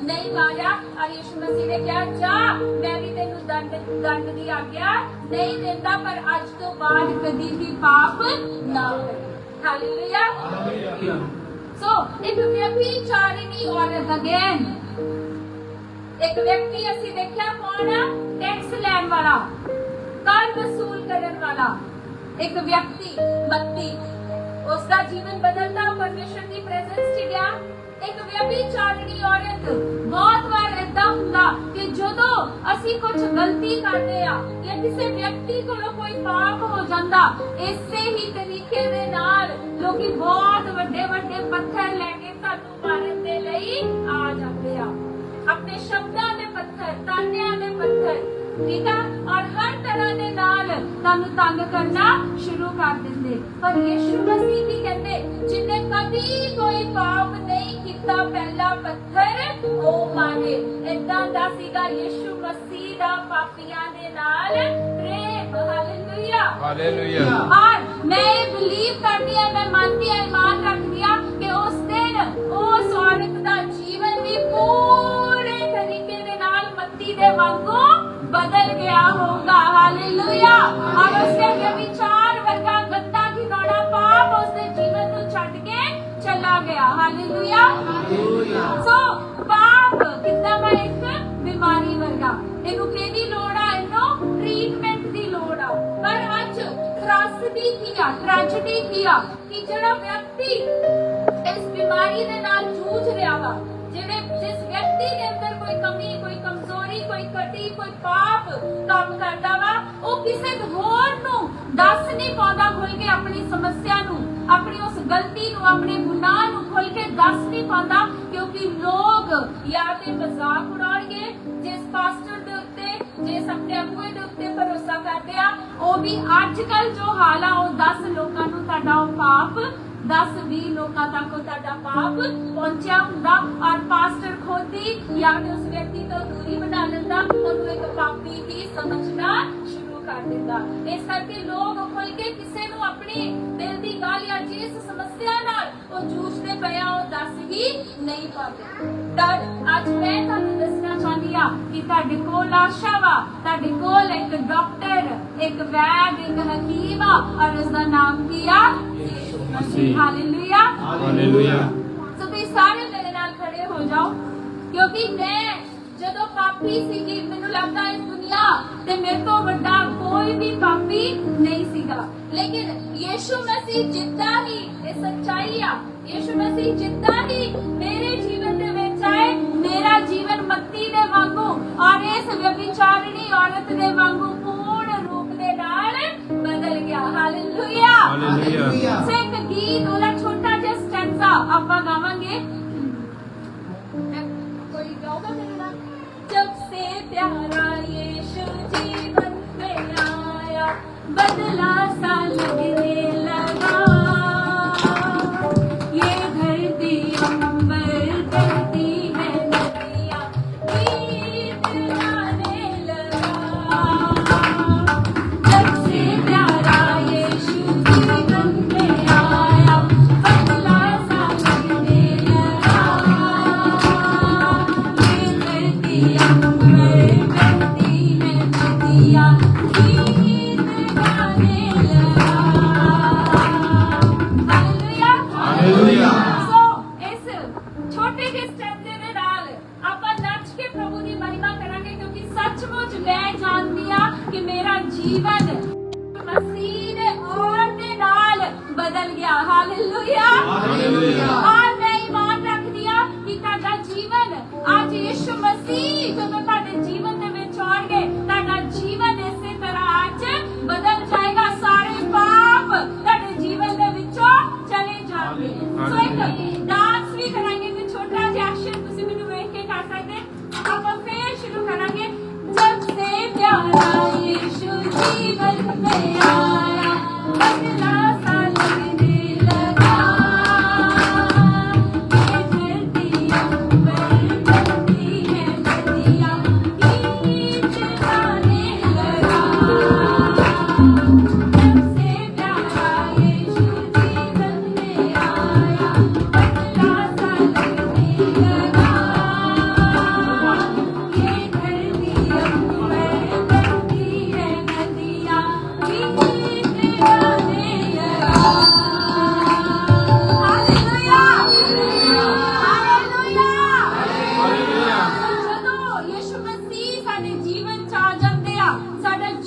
नहीं मारा। और यीशु मसीह ने क्या, जा मैं भी तेनू दंड की आज्ञा नहीं देता, पर आज तो बाद कभी भी पाप ना करे। हालेलुया। सो एक व्यभिचारिणी औरत अगेन, एक व्यक्ति असी देखा कौन है? टैक्स लैन वाला, कर वसूल करने वाला एक व्यक्ति मत्ती। उसका जीवन बदलता परमेश्वर की प्रेजेंस च गया। एक व्यभिचारिणी औरत। बहुत बार ऐसा हुंदा कि जदों असी कुछ गलती करते आ या किसी व्यक्ति को कोई पाप हो जाता, इसे ही तरीके दे नाल लोग बहुत बड़े बड़े पत्थर लेके सानू मारन दे लई आ जाते आ। अपने शब्दां दे पत्थर, तानियां दे पत्थर, ठीक है, और हर तरह के नाल तानू तंग करना शुरू कर देंगे। पर यीशु मसीह की कहते जिन्हें कभी कोई पाप नहीं किया पहला पत्थर वो मारे। इदां दा सीगा यीशु मसीह दा पापियां दे नाल प्रेम। Hallelujah, hallelujah. और मैं बिलीव करती हूं, मैं मानती हूं, ईमान रखती हूं कि उस दिन उस औरत दा जीवन भी पूरे तरीके दे नाल मत्ती दे वांगू बदल गया होगा। हालेलुया। और उसके व्यभिचार वर्गा गंदा घिनौना पाप उसके जीवन को छड़ के चला गया। हालेलुया। सो पाप कितना वा एक बीमारी वर्गा, इनू केदी लोड़ आ? इनू ट्रीटमेंट दी लोड़ आ। पर आज त्रासदी किया, ट्रेजेडी किया कि जेड़ा व्यक्ति इस बीमारी दे नाल जूझ रहा वा, जिस व्यक्ति के अंदर कोई कमी, कोई कमजोरी, कोई कटी, कोई पाप काम करता वा, वो किसी होर नू दस नहीं पाता खुल के अपनी समस्या नू, अपनी उस गलती नू, अपने गुनाह नू खुल के दस नहीं पाता, क्योंकि लोग या ते मजाक उड़ाएंगे जिस पास्टर दे उत्ते, जिस अपने अगुए दे उत्ते भरोसा करते आ, वो भी आजकल जो हाल आ, वो 10 लोगों नू तुहाडा पाप 10-20 लोगों तक तुहाडा पाप पहुंचा हुंदा। और पास्टर खुद ही या उस व्यक्ति तो दूरी बना लेंदा, उन्हें एक पापी ही समझना शुरू कर देता। इस करके लोग खुल के किसी नू अपनी दिल की गल या जिस समस्या नाल वो जूझते पया वो दस ही नहीं पाते। तर आज मैं तुहानू दसना चाहती हां कि तुहाडे कोल आशा वा, तुहाडे कोल एक डॉक्टर, एक वैद, एक हकीम आ, और उसका नाम की आ हालेलुया, हालेलुया। सो तुसीं सारे मेरे नाल खड़े हो जाओ, क्योंकि मैं जदों पापी सीगी, मैनू लगदा इस दुनिया ते मेरे तो बड़ा कोई भी पापी नहीं सीगा, लेकिन यीशु मसीह जिद्दा ही ये सच्चाई आ। यीशु मसीह जिद्दा ही मेरे जीवन दे विच आए, मेरा जीवन मत्ती दे वांगू ਔਰ ਇਸ ਵਿਚਾਰਣੀ ਔਰਤ ਦੇ ਵਾਂਗੂ ਪੂਰਨ ਰੂਪ ਦੇ ਨਾਲ ਬਦਲ ਗਿਆ। Hallelujah hallelujah. ਸੇ ਇੱਕ ਗੀਤ ਉਹਦਾ ਛੋਟਾ ਜਿਹਾ ਸਟੈਂਜ਼ਾ ਆਪਾਂ ਗਾਵਾਂਗੇ। कोई गाओगा मेरे नाम? जब से प्यारा यीशु जीवन में आया बदला सा लगने लगा, ये धरती अंबर करती है नदियाँ गीत गाने लगा। जब से प्यारा यीशु जीवन में आया बदला सा लगने लगा, जीवन मसीह ने और दे नाल बदल गया। हालेलुया। और मैं ईमान रख दिया कि ਤੁਹਾਡਾ ਜੀਵਨ ਅੱਜ ਯਿਸੂ ਮਸੀਹ ਜਦੋਂ ਤੁਹਾਡੇ ਜੀਵਨ ਦੇ ਵਿੱਚ ਆਉਣਗੇ, ਤੁਹਾਡਾ ਜੀਵਨ ਇਸੇ ਤਰ੍ਹਾਂ ਅੱਜ ਬਦਲ ਜਾਏਗਾ। ਸਾਰੇ ਪਾਪ ਤੁਹਾਡੇ ਜੀਵਨ ਦੇ ਵਿੱਚੋਂ ਚਲੇ ਜਾਣਗੇ। ਸੋ ਇੱਕ ਡਾਂਸ ਵੀ ਕਰਾਂਗੇ, ਕਿ ਛੋਟਾ ਜਿਹਾ ਐਕਸ਼ਨ ਤੁਸੀਂ ਮੈਨੂੰ ਵੇਖ ਕੇ ਕਰ ਸਕਦੇ। ਆਪਾਂ ਫੇਰ ਸ਼ੁਰੂ ਕਰਾਂਗੇ। जब से प्यारा यीशु जीवन में आया बदला सा लगने लगा, ये धरती अंबर करती है नदियाँ गीत गाने लगा। जब से प्यारा यीशु जीवन में आया बदला सा लगने लगा, ये धरती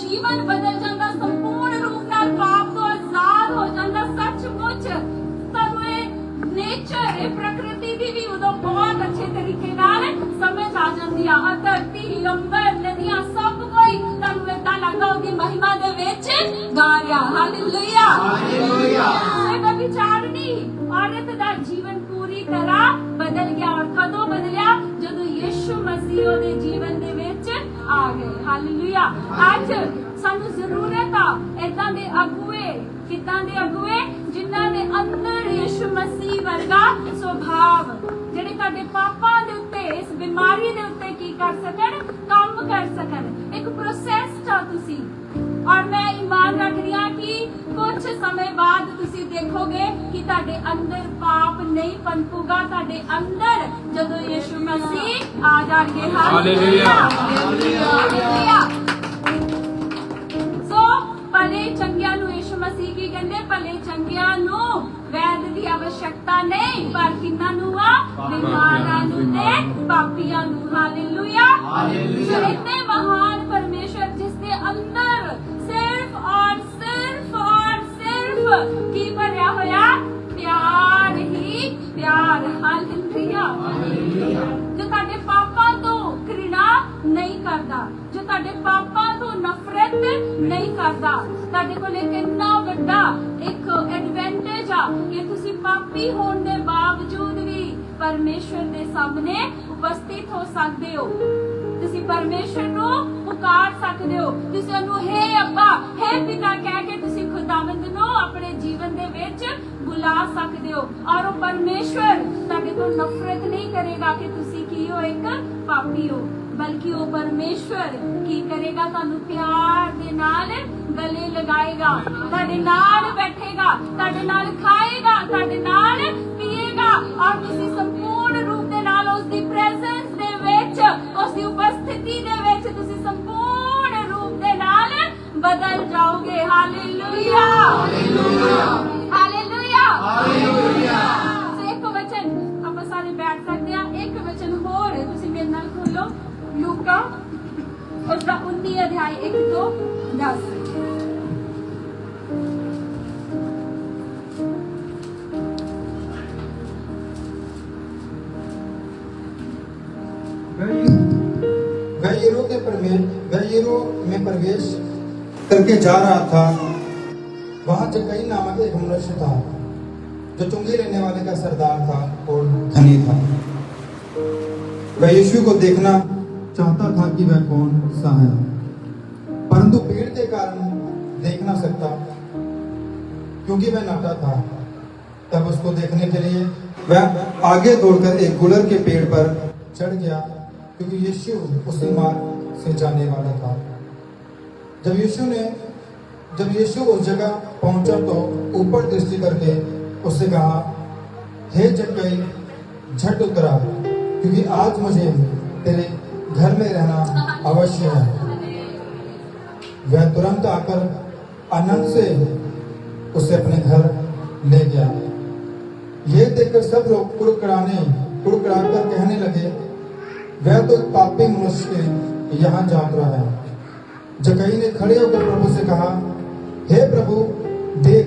ਜੀਵਨ ਬਦਲ ਜਾਂਦਾ, ਸੰਪੂਰਨ ਰੂਪ ਨਾਲ ਪਾਪ ਤੋਂ ਆਜ਼ਾਦ ਹੋ ਜਾਂਦਾ। ਸੱਚਮੁੱਚ ਤੁਹਾਨੂੰ ਇਹ ਨੇਚਰ, ਇਹ ਪ੍ਰਕਿਰਤੀ ਦੀ ਵੀ ਉਦੋਂ ਬਹੁਤ ਅੱਛੇ ਤਰੀਕੇ ਨਾਲ ਸਮਝ ਆ ਜਾਂਦੀ ਆ। ਧਰਤੀ, ਅੰਬਰ, ਨਦੀਆਂ, ਸਭ ਕੋਈ ਤੁਹਾਨੂੰ ਏਦਾਂ ਲੱਗਦਾ ਉਹਦੀ ਮਹਿਮਾ ਦੇ ਵਿੱਚ ਗਾ ਰਿਹਾ। ਹਾਲੇਲੂਇਆ। ਇਹ ਵਿਚਾਰਣੀ ਔਰਤ ਦਾ ਜੀਵਨ ਪੂਰੀ ਤਰ੍ਹਾਂ ਬਦਲ ਗਿਆ। ਔਰ ਕਦੋਂ ਬਦਲਿਆ? ਜਦੋਂ ਯਿਸੂ ਮਸੀਹ ਉਹਦੇ ਜੀਵਨ ਦੇ ਵਿੱਚ ਆ ਗਏ। ਹਾਲੇਲੂਇਆ। ਅੱਜ ਸਾਨੂੰ ਜ਼ਰੂਰਤ ਆ ਏਦਾਂ ਦੇ ਅਗੁਏ। ਕਿੱਦਾਂ ਦੇ ਅਗੁਏ? ਜਿਨ੍ਹਾਂ ਦੇ ਅੰਦਰ ਯਿਸੂ ਮਸੀਹ ਵਰਗਾ ਸੁਭਾਅ, ਜਿਹੜੇ ਤੁਹਾਡੇ ਪਾਪਾਂ ਦੇ ਉੱਤੇ, ਇਸ ਬਿਮਾਰੀ ਦੇ ਉੱਤੇ ਕੀ ਕਰ ਸਕਣ? ਕੰਮ ਕਰ ਸਕਣ। ਇੱਕ ਪ੍ਰੋਸੈਸ ਆ ਤੁਸੀਂ। ਔਰ ਮੈਂ ਈਮਾਨ ਰੱਖ ਰਹੀ ਹਾਂ ਕਿ ਕੁਝ ਸਮੇਂ ਬਾਅਦ ਤੁਸੀਂ ਦੇਖੋਗੇ ਕਿ ਤੁਹਾਡੇ ਅੰਦਰ ਪਾਪ ਨਹੀਂ ਪਨਪੂਗਾ। ਤੁਹਾਡੇ ਅੰਦਰ ਜਦੋਂ ਯਿਸੂ ਮਸੀਹ ਆ ਜਾਣਗੇ। ਹਾਲੇਲੂਇਆ। ਹਾਲੇਲੂਇਆ। ਸੋ ਭਲੇ ਚੰਗਿਆਂ ਨੂੰ ਯਿਸੂ ਮਸੀਹ ਕੀ ਕਹਿੰਦੇ? ਭਲੇ ਚੰਗਿਆਂ ਨੂੰ ਵੈਦ ਦੀ आवश्यकता ਨਹੀਂ, ਪਰ ਕਿੰਨਾਂ ਨੂੰ ਆ? ਬਿਮਾਰਾਂ ਨੂੰ ਤੇ ਪਾਪੀਆਂ ਨੂੰ। ਹਾਲੇਲੂਇਆ। ਸੋ ਇਤਨੇ ਮਹਾਨ ਪਰਮੇਸ਼ਰ ਜਿਸ ਦੇ ਅੰਦਰ ਸਿਰਫ ਕੀ ਭਰਿਆ ਹੋਇਆ? ਪਿਆਰ ਹੀ ਪਿਆਰ। ਹਾਲੇਲੂਇਆ। ਜੋ ਤੁਹਾਡੇ ਪਾਪਾਂ ਤੋਂ ਘ੍ਰਿਣਾ ਨਹੀਂ ਕਰਦਾ, ਜੋ ਤੁਹਾਡੇ ਪਾਪਾਂ ਤੋਂ ਨਫ਼ਰਤ ਨਹੀਂ ਕਰਦਾ। ਤੁਹਾਡੇ ਕੋਲ ਇੱਕ ਇੰਨਾ ਵੱਡਾ ਇੱਕ ਐਡਵਾਂਟੇਜ ਆ ਕਿ ਤੁਸੀਂ ਪਾਪੀ ਹੋਣ ਦੇ ਬਾਵਜੂਦ ਵੀ ਪਰਮੇਸ਼ਰ ਦੇ ਸਾਹਮਣੇ ਉਪਸਥਿਤ ਹੋ ਸਕਦੇ ਹੋ। ਤੁਸੀਂ ਪਰਮੇਸ਼ਰ ਨੂੰ ਪੁਕਾਰ ਸਕਦੇ ਹੋ। ਤੁਸੀਂ ਉਹਨੂੰ ਹੇ ਅੱਬਾ, ਹੇ ਪਿਤਾ ਕਹਿ ਕੇ ਤੁਸੀਂ ਖੁਦਾਵੰਦ ਨੂੰ ਆਪਣੇ ਜੀਵਨ ਦੇ ਵਿੱਚ ਬੁਲਾ ਸਕਦੇ ਹੋ। ਔਰ ਉਹ ਪਰਮੇਸ਼ਰ ਤੁਹਾਡੇ ਤੋਂ ਨਫ਼ਰਤ ਨਹੀਂ ਕਰੇਗਾ ਕਿ ਤੁਸੀਂ ਕੀ ਹੋ, ਇੱਕ ਪਾਪੀ ਹੋ, ਬਲਕਿ ਉਹ ਪਰਮੇਸ਼ਰ ਕੀ ਕਰੇਗਾ? ਤੁਹਾਨੂੰ ਪਿਆਰ ਦੇ ਨਾਲ ਗਲੇ ਲਗਾਏਗਾ, ਤੁਹਾਡੇ ਨਾਲ ਬੈਠੇਗਾ, ਤੁਹਾਡੇ ਨਾਲ ਖਾਏਗਾ, ਤੁਹਾਡੇ ਨਾਲ ਪੀਏਗਾ। ਔਰ ਤੁਸੀਂ ਸੰਪੂਰਨ ਰੂਪ ਦੇ ਨਾਲ ਉਸ ਦੀ ਪ੍ਰੈਜ਼ੈਂਸ ਦੇ ਵਿੱਚ, ਉਸ ਦੀ ਉਪਸਥਿਤੀ ਦੇ ਵਿੱਚ ਤੁਸੀਂ ਸੰਪੂਰਨ ਰੂਪ ਦੇ ਨਾਲ ਬਦਲ ਜਾਓਗੇ। ਹਾਲੇਲੂਇਆ। ਹਾਲੇਲੂਇਆ। ਹਾਲੇਲੂਇਆ। ਇੱਕ ਵਚਨ ਆਪਾਂ ਸਾਰੇ ਬੈਠ ਸਕਦੇ ਆ। ਇੱਕ ਵਚਨ ਹੋਰ ਤੁਸੀਂ ਮੇਰੇ ਨਾਲ ਖੋਲੋ, ਲੂਕਾ उसका 19 अध्याय 1 ਤੋਂ 10। वह यीरो में प्रवेश करके जा रहा था। वहां जक्कई नामक एक मनुष्य था जो चुंगी लेने वाले का सरदार था और धनी था। वह यीशु को देखना चाहता था कि वह कौन सा है, परंतु भीड़ के कारण देख ना सकता क्योंकि वह नाटा था। तब उसको देखने के लिए वह आगे दौड़कर एक गुलर के पेड़ पर चढ़ गया क्योंकि यीशु उसी मार्ग से जाने वाला था। जब यीशु उस जगह पहुंचा तो ऊपर दृष्टि करके उससे कहा, हे जक्कई, झट उतरा क्योंकि आज मुझे तेरे घर में रहना अवश्य है। वह तुरंत आकर आनंद से उसे अपने घर ले गया। यह देखकर सब लोग कुड़कुड़ाकर कहने लगे, वह तो एक पापी मनुष्य यहाँ जाग रहा है। जक्कई ने खड़े होकर प्रभु से कहा, हे प्रभु, देख,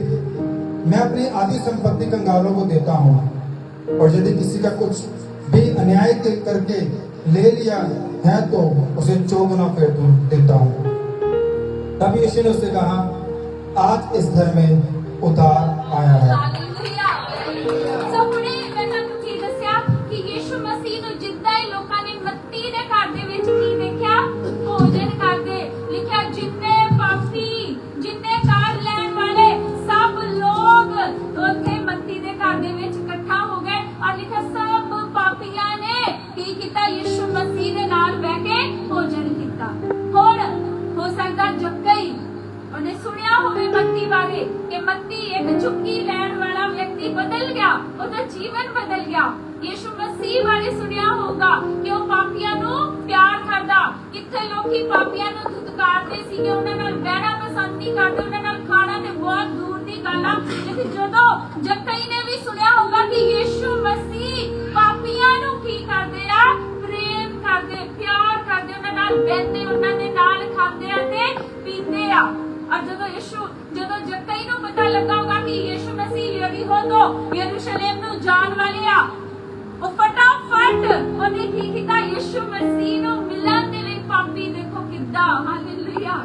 मैं अपनी आधी संपत्ति कंगालों को देता हूँ, और यदि किसी का कुछ भी अन्याय करके ले लिया है तो उसे चौगुना फेर देता हूँ। तब यीशु ने उससे कहा, आज इस घर में उद्धार आया है। जीवन बदल गया। यीशु मसीह बारे सुनिया होगा कि वो पापियां नू प्यार करदा। किथे लोकी पापियां नू धुतकारदे सीगे, उन्हां नाल बहना पसंद नहीं करदे, उन्हां नाल खाना ते बहुत दूर दी गल आ। लेकिन जदों जक्कई ने भी सुनिया होगा कि यीशु मसीह पापियां नू की करदे आ, प्रेम करदे, प्यार करदे, उन्हां नाल बहंदे, उन्हां दे नाल खांदे आ ते पींदे आ। और जदों जक्कई नू पता लगा होगा कि यीशु मसीह यरीहो तो यरूशलेम नू जान वाले आ, ਉਹ फटाफट ਉਹਨੇ ਕੀ ਕੀਤਾ, ਯਿਸੂ ਮਸੀਹ ਨੂੰ ਮਿਲਣ ਦੇ ਲਈ ਪਾਪੀ ਦੇਖੋ ਕਿੱਦਾਂ, ਹਾਲੇਲੂਇਆ,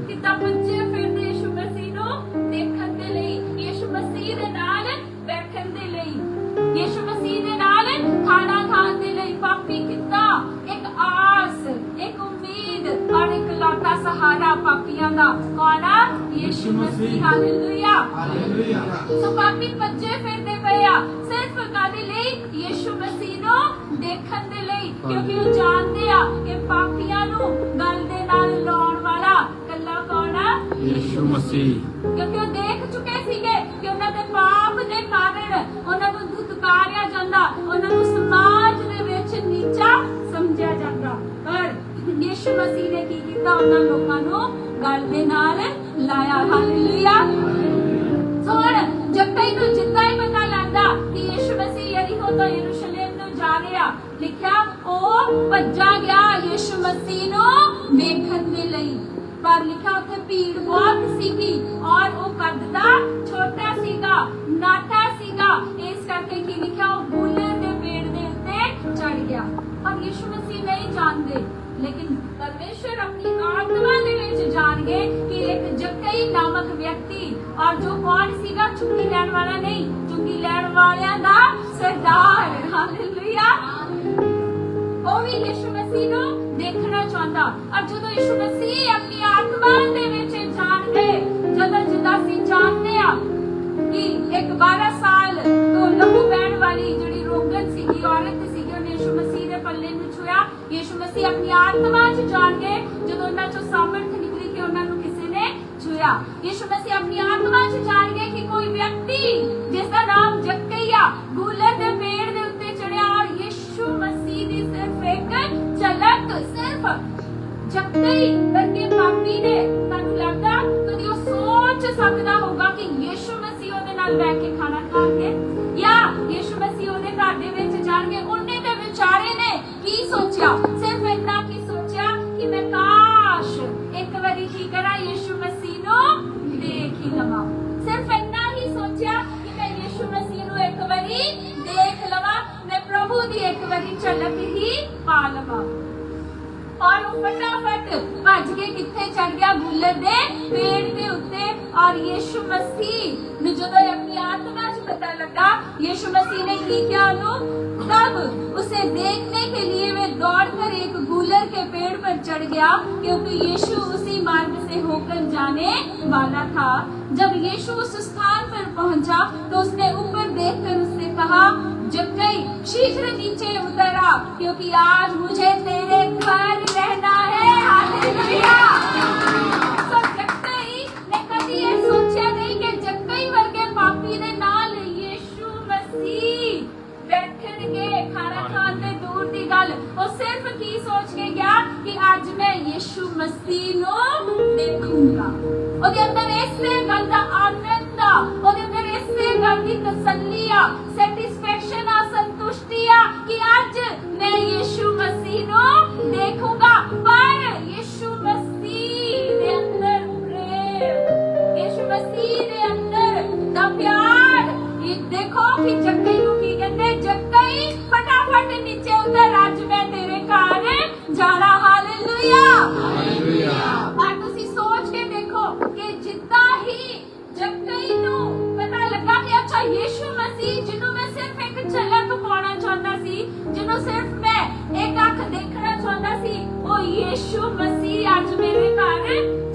ਕਿੱਦਾਂ ਬੱਚੇ ਫਿਰਦੇ ਯਿਸੂ ਮਸੀਹ ਨੂੰ ਦੇਖਣ ਦੇ ਲਈ, ਯਿਸੂ ਮਸੀਹ ਦੇ ਨਾਲ ਬੈਠਣ ਦੇ ਲਈ, ਯਿਸੂ ਮਸੀਹ ਦੇ ਨਾਲ ਖਾਣਾ ਖਾਣ ਦੇ ਲਈ। ਪਾਪੀ ਕਿੱਦਾਂ ਇੱਕ ਆਸ, ਇੱਕ ਉਮੀਦ ਔਰ ਇੱਕ ਲੌਟਾ ਸਹਾਰਾ ਪਾਪੀਆਂ ਦਾ ਕੌਣ ਆ? ਯਿਸੂ ਮਸੀਹ, ਹਾਲੇਲੂਇਆ, ਹਾਲੇਲੂਇਆ। ਸੋ ਪਾਪੀ ਭੱਜੇ ਫਿਰਦੇ ਪਏ ਆ ਸਿਰਫ ਕਾਹਦੇ ਲਈ? ਯਿਸੂ ਮਸੀਹ ਨੂੰ ਦੇਖਣ ਦੇ ਲਈ, ਕਿਉਂਕਿ ਉਹ ਜਾਣਦੇ ਆ ਕਿ ਪਾਪੀਆਂ ਨੂੰ ਗਲ ਦੇ ਨਾਲ ਲਾਉਣ ਵਾਲਾ ਕੱਲਾ ਕੌਣ ਆ? ਯਿਸੂ ਮਸੀਹ। ਕਿਉਂਕਿ ਉਹ ਦੇਖ ਚੁੱਕੇ ਸੀਗੇ ਕਿ ਉਹਨਾਂ ਦੇ ਪਾਪ ਦੇ ਕਾਰਨ ਉਹਨਾਂ ਨੂੰ ਧੁਤਕਾਰਿਆ ਜਾਂਦਾ, ਉਹਨਾਂ ਨੂੰ ਸਮਾਜ ਦੇ ਵਿੱਚ ਨੀਚਾ ਸਮਝਿਆ ਜਾਂਦਾ। ਪਰ ਯਿਸੂ ਮਸੀਹ ਨੇ ਕੀ ਕੀਤਾ? ਉਹਨਾਂ ਲੋਕਾਂ ਨੂੰ ਗਲ ਦੇ ਨਾਲ ਲਾਇਆ। ਹਾਲੇਲੂਇਆ। जक्कई ਨੂੰ ਜਿੱਦਾਂ ਹੀ ਪਤਾ ਲੱਗਦਾ ਕਿ ਯਿਸੂ ਮਸੀਹ ਯਰੀਹੋ ਤੋਂ ਯਰੂਸ਼ਲਮ ਨੂੰ ਜਾ ਰਿਹਾ, ਲਿਖਿਆ ਉਹ ਭੱਜਾ ਗਿਆ ਯਿਸੂ ਮਸੀਹ ਨੂੰ ਵੇਖਣ ਦੇ ਲਈ। ਪਰ ਲਿਖਿਆ ਉੱਥੇ ਭੀੜ ਬਹੁਤ ਸੀਗੀ ਔਰ ਉਹ ਕੱਦ ਦਾ ਛੋਟਾ ਸੀਗਾ, ਨਾਟਾ ਸੀਗਾ, ਇਸ ਕਰਕੇ ਕੀ ਲਿਖਿਆ, ਉਹ ਗੁਲਰ ਦੇ ਪੇੜ ਦੇ ਉੱਤੇ ਚੜ ਗਿਆ। ਪਰ ਯਿਸੂ ਮਸੀਹ ਨਹੀਂ ਜਾਣਦੇ, लेकिन परमेश्वर अपनी आत्मा दे विच जान गए कि एक जक्कई नामक व्यक्ति, और जो कौन सीगा? चुंगी लैण वाला नहीं, चुंगी लैण वालियां दा सरदार। हालेलुया। वो भी यीशु मसीह नु देखना चाहता। और जदों यीशु मसीह अपनी आत्मा दे विच जान गए, जदों जिदा सी जानते आ कि एक 12 साल तो लहू बहन वाली जिहड़ी रोगन सीगी औरत सीगी, उन्हें यीशु मसीह दे पल्ले नु छुया। यीशु मसीह अपनी आत्मा च जान गए जदों उन्हां चों सामर्थ निकली कि उन्हां नूं किसी ने छुया। यीशु मसीह अपनी आत्मा च जान गए कि कोई व्यक्ति जिसका नाम जक्कई आ गुलर दे पेड़ दे उत्ते चढ़िया, और यीशु मसीह दी सिर्फ एक झलक, सिर्फ जक्कई करके पापी ने तानूं लगदा कदी ਉਹ सोच सकदा होगा कि यीशु मसीह ਉਹਦੇ ਨਾਲ ਬੈਠ ਕੇ ਖਾਣਾ ਖਾਣਗੇ ਜਾਂ ਯੀਸ਼ੂ ਮਸੀਹ ਉਹਦੇ ਘਰ ਦੇ ਵਿੱਚ ਜਾਣਗੇ। ਉਹਨੇ ਤੇ ਵਿਚਾਰੇ ਨੇ ਕੀ ਸੋਚਿਆ? ਸਿਰਫ ਇੰਨਾ ਕੀ ਸੋਚਿਆ ਕਿ ਮੈਂ ਕਾਸ਼ ਇੱਕ ਵਾਰੀ ਕੀ ਕਰਾਂ, ਯੀਸ਼ੂ ਮਸੀਹ ਨੂੰ ਦੇਖ ਹੀ ਲਵਾਂ। ਸਿਰਫ ਇੰਨਾ ਹੀ ਸੋਚਿਆ ਕਿ ਮੈਂ ਯੀਸ਼ੂ ਮਸੀਹ ਨੂੰ ਇੱਕ ਵਾਰੀ ਦੇਖ ਲਵਾਂ, ਮੈਂ ਪ੍ਰਭੂ ਦੀ ਇੱਕ ਵਾਰੀ ਝਲਕ ਹੀ ਪਾ ਲਵਾਂ। और वो फटाफट भज के किथे चढ़ गया गुलर दे पेड़ के उत्ते। और यीशु मसीह ने जब अपनी आत्मा च पता लगा, यीशु मसीह ने की क्या तब उसे देखने के लिए वे दौड़कर एक गूलर के पेड़ पर चढ़ गया, क्योंकि यीशु उसी मार्ग से होकर जाने वाला था। जब यीशु उस स्थान पर पहुंचा तो उसने ऊपर देखकर उससे कहा, जक्कई शीघ्र नीचे उतर आ, क्योंकि आज मुझे तेरे घर रहना है। हालेलुया। तो जक्कई ने कभी ये सोचा नहीं कि जक्कई वर्गे पापी ने नाल यीशु मसीह बैठणगे खाना खान दे दूर दी गल। वो सिर्फ की सोच के गया कि आज मैं यीशु मसीह नो देखूंगा। ਉਹਦੇ ਅੰਦਰ ਇਸੇ ਗੱਲ ਦਾ ਆਨੰਦ ਆ, ਉਹਦੇ ਅੰਦਰ ਇਸੇ ਗੱਲ ਦੀ ਤਸੱਲੀ ਆ, ਸੈਟੀਸਫੈਕਸ਼ਨ ਆ, ਸੰਤੁਸ਼ਟੀ ਆ ਕਿ ਅੱਜ ਮੈਂ ਯੀਸ਼ੂ ਮਸੀਹ ਨੂੰ ਦੇਖੂੰਗਾ। ਪਰ ਯੀਸ਼ੂ ਮਸੀਹ ਦੇ ਅੰਦਰ ਪ੍ਰੇਮ, ਯੀਸ਼ੂ ਮਸੀਹ ਦੇ ਅੰਦਰ ਦਾ ਪਿਆਰ। ਇਹ ਦੇਖੋ ਕਿ ਜੱਕਈ ਨੂੰ ਕੀ ਕਹਿੰਦੇ, ਜੱਕਈ ਫਟਾਫਟ ਨੀਚੇ ਉਤਰ, ਅੱਜ ਮੈਂ ਤੇਰੇ ਘਰ ਜਾਣਾ। Hallelujah, hallelujah. ਪਰ ਤੁਸੀਂ ਸੋਚ ਕੇ ਦੇਖੋ ਕਿ ਜਿੱਦਾਂ ਹੀ ਜੱਕਈ ਨੂੰ ਪਤਾ ਲੱਗਾ ਕਿ ਅੱਛਾ ਯੀਸ਼ੂ ਮਸੀਹ ਜਿਹਨੂੰ ਮੈਂ ਸਿਰਫ ਇੱਕ ਝਲਕ ਪਾਉਣਾ ਚਾਹੁੰਦਾ ਸੀ, ਜਿਹਨੂੰ ਸਿਰਫ ਮੈਂ ਇੱਕ ਅੱਖ ਦੇਖਣਾ ਚਾਹੁੰਦਾ ਸੀ, ਉਹ ਯੀਸ਼ੂ ਮਸੀਹ ਅੱਜ ਮੇਰੇ ਘਰ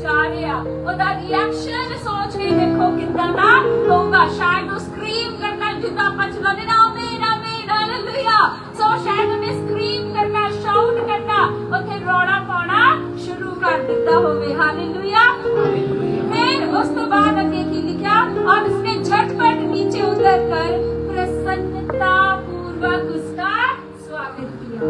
ਜਾ ਰਿਹਾ। ਉਹਦਾ ਰਿਐਕਸ਼ਨ ਸੋਚ ਕੇ ਦੇਖੋ ਕਿੱਦਾਂ ਦਾ ਹੋਊਗਾ। ਸ਼ਾਇਦ ਉਹ ਸਕਰੀਮ ਕਰਨਾ, ਜਿੱਦਾਂ ਆਪਾਂ ਚਲਾਉਂਦੇ ਨਾ, ਆਮੀਨ ਆਮੀਨ ਹਾਲੇਲੂਇਆ। ਸੋ ਸ਼ਾਇਦ ਉਹਨੇ ਸਕਰੀਮ ਕਰਨਾ, ਸ਼ਾਊਟ ਕਰਨਾ, ਉੱਥੇ ਰੌਲਾ ਪਾਉਣਾ ਸ਼ੁਰੂ ਕਰ ਦਿੱਤਾ ਹੋਵੇ। ਹਾਲੇਲੂਇਆ। फिर उस तो बाद अगे की लिखा, और उसने झटपट नीचे उतरकर प्रसन्नता पूर्वक उसका स्वागत किया।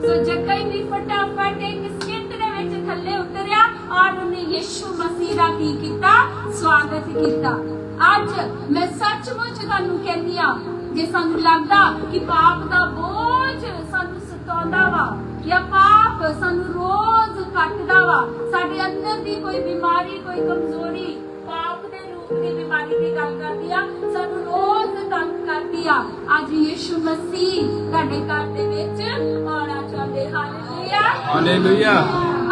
सो जक्कई भी फटाफट एक सेकंड दे विच थल्ले उतरिया और उन्हें यीशु मसीह दा की कीता, स्वागत कीता। आज मैं सचमुच तुहानू कहनी आ, जे सानू लगदा कि पाप दा बोझ सानू सताउंदा वा या पाप सानू रोज कटदा वा, साडे अंदर दी कोई बीमारी, कोई कमजोरी पाप दे रूप दी बीमारी दी गल करदी आ, सानू रोज तंग करदी आ। आज यीशु मसीह तुहाडे घर दे विच आउणा चाहुंदे। Hallelujah, hallelujah.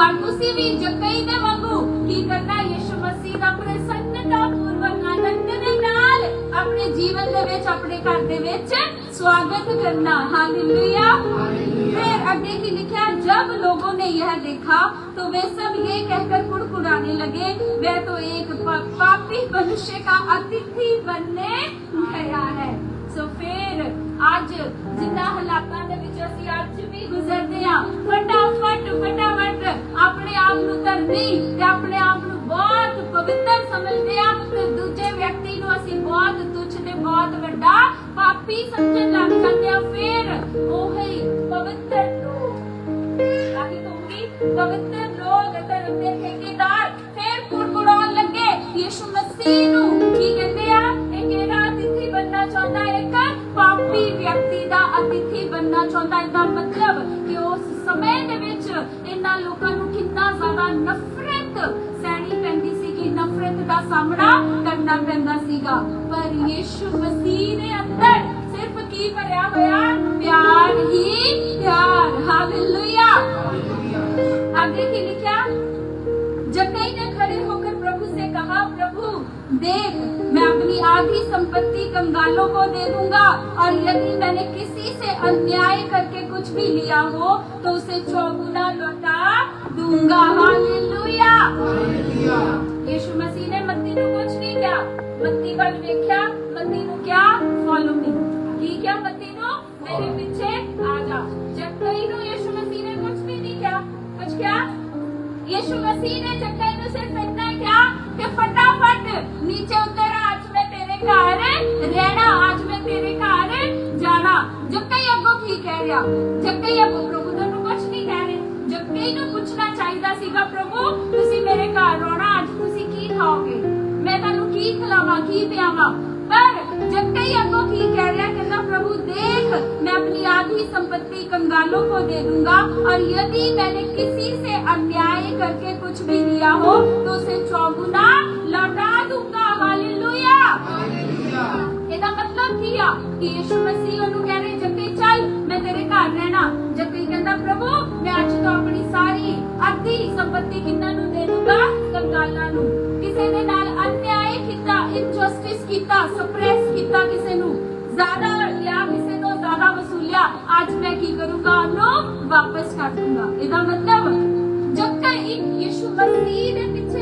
और तुसीं भी जक्कई दे वांगू की करना, यीशु मसीह दा प्रसन्नता पूर्वक आनंद दे नाल अपने जीवन दे विच, अपने घर दे विच स्वागत करना। हालेलुया। फिर आगे की लिखा, जब लोगों ने यह देखा तो वे सब ये कहकर कुड़कुड़ाने लगे, वह तो एक पापी मनुष्य का अतिथि बनने गया है। सो फिर आज जिन्ना हालातां दे विच असीं अज भी गुजरदे आ, फटाफट अपने आप नूं धर्मी ते अपने आप नूं बहुत पवित्र समझदे आ, ते दूजे व्यक्ति नूं असीं बहुत तुच्छ ते बहुत वड्डा पापी समझण लग जांदे आ। फिर ओही पवित्र लोग, ताकि कहूंगी पवित्र लोग, धर्म दे ठेकेदार फिर कुड़कुड़ाउण लगे यीशु मसीह नूं। की कहंदे आ, ਇਹ ਕਿਹੜਾ ਅतिथि बनना चाਹੁੰਦਾ, एक पापी व्यक्ति दा अतिथि बनना चाਹੁੰਦਾ। ਇਹਦਾ मतलब कि उस समय ਦੇ ਵਿੱਚ ਇਹਨਾਂ ਲੋਕਾਂ ਨੂੰ ਕਿੰਨਾ ਜ਼ਿਆਦਾ ਨਫ਼ਰਤ ਸਹਿਣੀ ਪੈਂਦੀ ਸੀ, ਕਿ ਨਫ਼ਰਤ ਦਾ ਸਾਹਮਣਾ ਕਰਨਾ ਪੈਂਦਾ ਸੀਗਾ। ਪਰ ਯੀਸ਼ु मसीह ਦੇ ਅੰਦਰ सिर्फ की भरिया होया, प्यार ही प्यार। हालेलुया। आगे की लिखा, जक्कई ने खड़े होकर प्रभु से कहा, प्रभु देख, मैं अपनी आधी संपत्ति कंगालों को दे दूंगा, और यदि मैंने किसी से अन्याय करके कुछ भी लिया हो तो उसे चौगुना लौटा दूंगा। हालेलुया। यीशु मसीह ने मत्ती को कुछ नहीं किया, मत्ती वल वेख्या, मत्ती को क्या, फॉलो मी। की क्या मत्ती नो, मेरे पीछे आ जा। जक्कई नो यीशु मसीह ने कुछ भी नहीं किया, कुछ क्या, यीशु मसीह ने जक्कई नो सिर्फ इतना क्या कि फटाफट नीचे उतर, आज मैं तेरे घर रहना, आज मैं तेरे घर जाना। जक्कई अगो की कह रहा, जक्कई अगो प्रभु तैनू कुछ नहीं कह रहे। जक्कई नू पूछना चाहिदा सीगा, प्रभु तुसी मेरे घर आउणा, आज तुसी की खाओगे, मैं तैनू की खिलावां, की पियावां। पर जक्कई अगो की कह रहा, कहना प्रभु देख, मैं अपनी आधी संपत्ति कंगालों को दे दूंगा, और यदि मैंने किसी से अन्याय करके कुछ भी लिया हो तो उसे चौगुना लौटा दूंगा। हालेलुया। ਇਹਦਾ मतलब ਕੀ ਆ ਕਿ ਯीशु मसीह ਉਹਨੂੰ ਕਹਿ ਰਹੇ, जक्कई चल मैं तेरे घर रहना। जक्कई कहता, प्रभु मैं आज तो अपनी सारी ਸੰਪत्ति ਕਿੰਨਾਂ ਨੂੰ ਦੇ ਦੂਗਾ? ਕੰਗਾਲਾਂ ਨੂੰ। ਕਿਸੇ ਦੇ ਨਾਲ ਅਨਿਆਏ ਕੀਤਾ, ਇਨਜਸਟਿਸ ਕੀਤਾ, ਸਪਰੈਸ ਕੀਤਾ, ਕਿਸੇ ਨੂੰ ਜ਼ਿਆਦਾ ਲਿਆ, ਕਿਸੇ ਤੋਂ ਜ਼ਿਆਦਾ ਵਸੂਲਿਆ, ਅੱਜ ਮੈਂ ਕੀ ਕਰੂੰਗਾ? ਉਹਨੂੰ ਵਾਪਸ ਕਰ ਦੂੰਗਾ। ਇਹਦਾ ਮਤਲਬ ਜਦ ਤੱਕ ਯਿਸੂ ਮਸੀਹ ਦੇ ਪਿੱਛੇ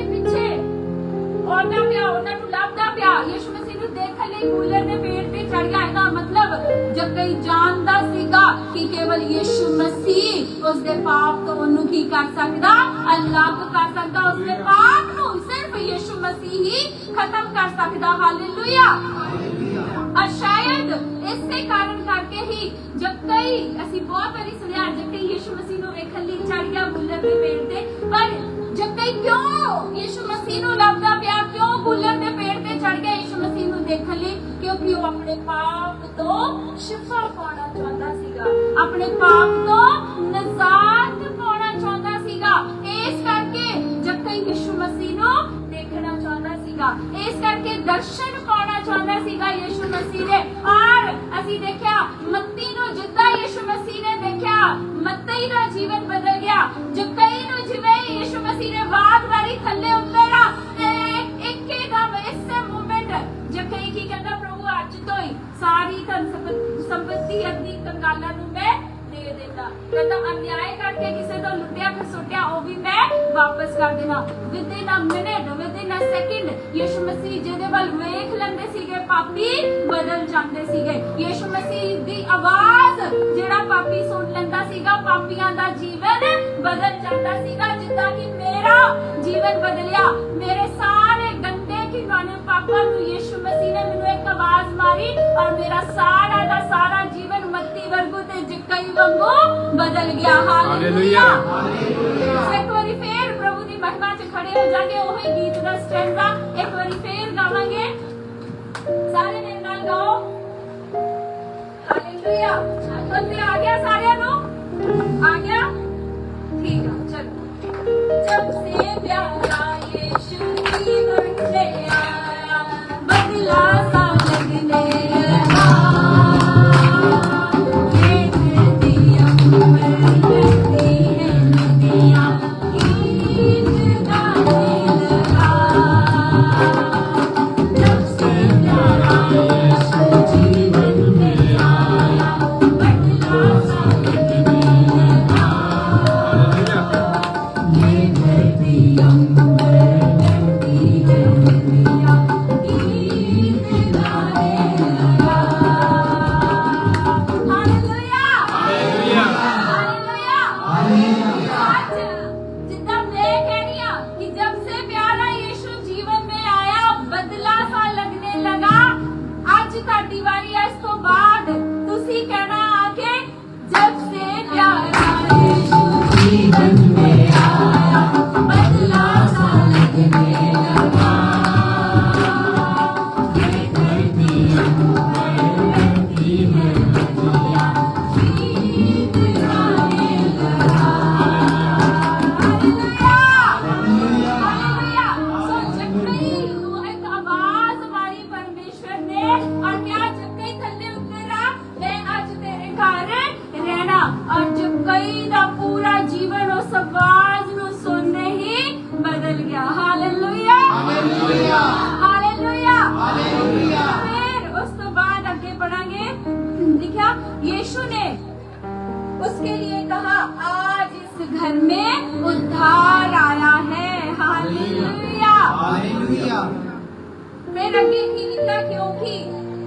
ਉਹਨਾਂ ਪਿਆ, ਉਹਨਾਂ ਨੂੰ ਲੱਭਦਾ ਪਿਆ, ਯਿਸੂ ਮਸੀਹ ਨੂੰ ਦੇਖਣ ਲਈ ਕੂਲਰ ਦੇ ਪੇੜ ਤੇ ਚੜ ਗਿਆ। ਇਹਦਾ ਮਤਲਬ ਜਦ ਕਈ ਜਾਣਦਾ ਸੀਗਾ ਕਿ ਕੇਵਲ ਯਿਸੂ ਮਸੀਹ ਉਸਦੇ ਪਾਪ ਤੋਂ ਉਹਨੂੰ ਕੀ ਕਰ ਸਕਦਾ? ਅਲੱਗ ਕਰ ਸਕਦਾ। ਉਸਦੇ ਪਾਪ ਨੂੰ ਸਿਰਫ ਯਿਸੂ ਮਸੀਹ ਹੀ ਖਤਮ ਕਰ ਸਕਦਾ। ਹਾਲੇਲੂਇਆ। और शायद इसे कारण करके ही जब कई ਅਸੀਂ ਬਹੁਤ ਵਾਰੀ ਸੁਣਿਆ ਜਦ ਕਈ ਯਿਸੂ ਮਸੀਹ ਨੂੰ ਵੇਖਣ ਲਈ ਚੜ ਗਿਆ ਬੁੱਲਰ ਦੇ ਪੇੜ ਤੇ, ਪਰ ਜਦ ਕਈ ਕਿਉਂ ਯਿਸੂ ਮਸੀਹ ਨੂੰ ਲੱਭਦਾ ਪਿਆ, ਕਿਉਂ ਬੁੱਲਰ ਦੇ ਪੇੜ ਤੇ ਚੜ ਗਿਆ ਯਿਸੂ ਮਸੀਹ ਨੂੰ ਦੇਖਣ ਲਈ? ਕਿਉਂਕਿ ਉਹ ਆਪਣੇ ਪਾਪ ਤੋਂ ਸ਼ਿਫਾ ਪਾਉਣਾ ਚਾਹੁੰਦਾ ਸੀਗਾ, ਆਪਣੇ ਪਾਪ ਤੋਂ ਨਜ਼ਾਤ ਪਾਉਣਾ ਚਾਹੁੰਦਾ ਸੀਗਾ। ਇਸ ਕਰਕੇ ਜਦ ਕਈ ਯਿਸੂ ਮਸੀਹ ਨੂੰ ਦੇਖਣਾ ਚਾਹੁੰਦਾ ਸੀਗਾ, ਇਸ ਕਰਕੇ ਦਰਸ਼ਨ ਪਾਉਣਾ ਚਾਹੁੰਦਾ ਸੀਗਾ ਯਿਸੂ ਮਸੀਹ ਦੇ। ਔਰ ਅਸੀਂ ਦੇਖਿਆ ਮੱਤੀ ਨੂੰ ਜਿੱਦਾਂ ਯਿਸੂ ਮਸੀਹ ਨੇ ਦੇਖਿਆ, ਮੱਤੀ ਦਾ ਜੀਵਨ ਬਦਲ ਗਿਆ। ਜਕਈ ਨੂੰ ਜਿਵੇਂ ਯਿਸੂ ਮਸੀਹ ਨੇ ਬਾਦ ਵਾਰੀ ਥੱਲੇ ਉਤਰਿਆ ਤੇ ਇੱਕਦਮ ਇਸੇ ਮੂਮੈਂਟ ਜਕਈ ਕੀ ਕਹਿੰਦਾ? ਪ੍ਰਭੂ ਅੱਜ ਤੋਂ ਹੀ ਸਾਰੀ ਧਨ ਸੰਪत्ति ਆਪਣੀ ਕੰਗਾਲਾਂ ਨੂੰ ਮੈਂ ਦੇ ਦੇਣਾ। ਕਹਿੰਦਾ ਅਨਿਆਏ ਕਰਕੇ ਕਿਸੇ ਤੋਂ ਲੁੱਟਿਆ ਖਸੁੱਟਿਆ ਉਹ ਵੀ ਮੈਂ ਵਾਪਸ ਕਰ ਦੇਣਾ। Within a minute, within a second ਯਿਸੂ ਮਸੀਹ ਜਿਹਦੇ ਵੱਲ ਵੇਖ ਲੈਂਦੇ ਸੀਗੇ ਪਾਪੀ ਬਦਲ ਜਾਂਦੇ ਸੀਗੇ। ਯਿਸੂ ਮਸੀਹ ਦੀ ਆਵਾਜ਼ ਜਿਹੜਾ ਪਾਪੀ ਸੁਣ ਲੈਂਦਾ ਸੀਗਾ, ਪਾਪੀਆਂ ਦਾ ਜੀਵਨ ਬਦਲ ਜਾਂਦਾ ਸੀਗਾ। ਜਿੱਦਾਂ ਕਿ ਮੇਰਾ ਜੀਵਨ ਬਦਲਿਆ, ਮੇਰੇ ਸਾਰੇ ਗੰਦੇ ਘਿਨੌਣੇ ਪਾਪਾਂ ਨੂੰ ਯਿਸੂ ਮਸੀਹ ਨੇ ਮੈਨੂੰ ਇੱਕ ਆਵਾਜ਼ ਮਾਰੀ ਔਰ ਮੇਰਾ ਸਾਰਾ ਦਾ ਸਾਰਾ ਜੀਵਨ ਮੱਤੀ ਵਰਗੂ ਤੇ ਜਿੱਕਈ ਵਾਂਗੂ ਬਦਲ ਗਿਆ। ਹਾਲੇਲੂਇਆ। ਇੱਕ ਵਾਰੀ ਫੇਰ ਪ੍ਰਭੂ ਦੀ ਮਹਿਮਾ 'ਚ ਖੜੇ ਹੋ ਜਾਗੇ। ਉਹੀ ਗੀਤ ਦਾ ਸਟੈਂਜ਼ਾ ਇੱਕ ਵਾਰੀ ਫੇਰ ਗਾਵਾਂਗੇ। ਸਾਰੇ ਮੇਰੇ ਨਾਲ ਗਾਓ। ਹਾਲੇਲੂਇਆ। ਬੰਦੇ ਆ ਗਿਆ ਸਾਰਿਆਂ ਨੂੰ? ਆ ਗਿਆ? ਠੀਕ ਆ, ਚਲੋ। जब से प्यारा यीशु जीवन में आया, बदला सा लगने लगा। ये धरती अम्बर बहती है नदियाँ, गीत गाने लगा। जब से प्यारा यीशु जीवन में आया, बदला सा लगने लगा। ये धरती अम्बर बहती है नदियाँ, गीत गाने लगा। हालेलुया। हालेलुया। हालेलुया। आज जितना मैं कह रही हूँ कि जब से प्यारा यीशु जीवन में आया, बदला सा लगने लगा। आज ਤੁਹਾਡੀ ਵਾਰੀ ਹੈ। ਇਸ ਤੋਂ ਬਾਅਦ ਤੁਸੀਂ ਕਹਿਣਾ ਆ ਕੇ जब से प्यारा यीशु जीवन में आया, बदला सा लगने लगा। ये धरती अम्बर बहती है नदियाँ, गीत गाने लगा। हालेलुया। हालेलुया। सो जक्कई ਨੂੰ ਇੱਕ ਆਵਾਜ਼ ਮਾਰੀ ਪਰਮੇਸ਼ਵਰ ਨੇ और क्या जक्कई थल्ले उतरा? मैं आज तेरे घर रहना। और जक्कई ਦਾ पूरा जीवन उस आवाज ਨੂੰ सुनने ही बदल गया। हालेलुया। हालेलुया। हालेलुया। हालेलुया। फिर उस तो बाद आगे बढ़ांगे। लिखा यीशु ने उसके लिए कहा आज इस घर में उद्धार आया है। हालेलुया। हालेलुया। फिर आगे की लिखा क्योंकि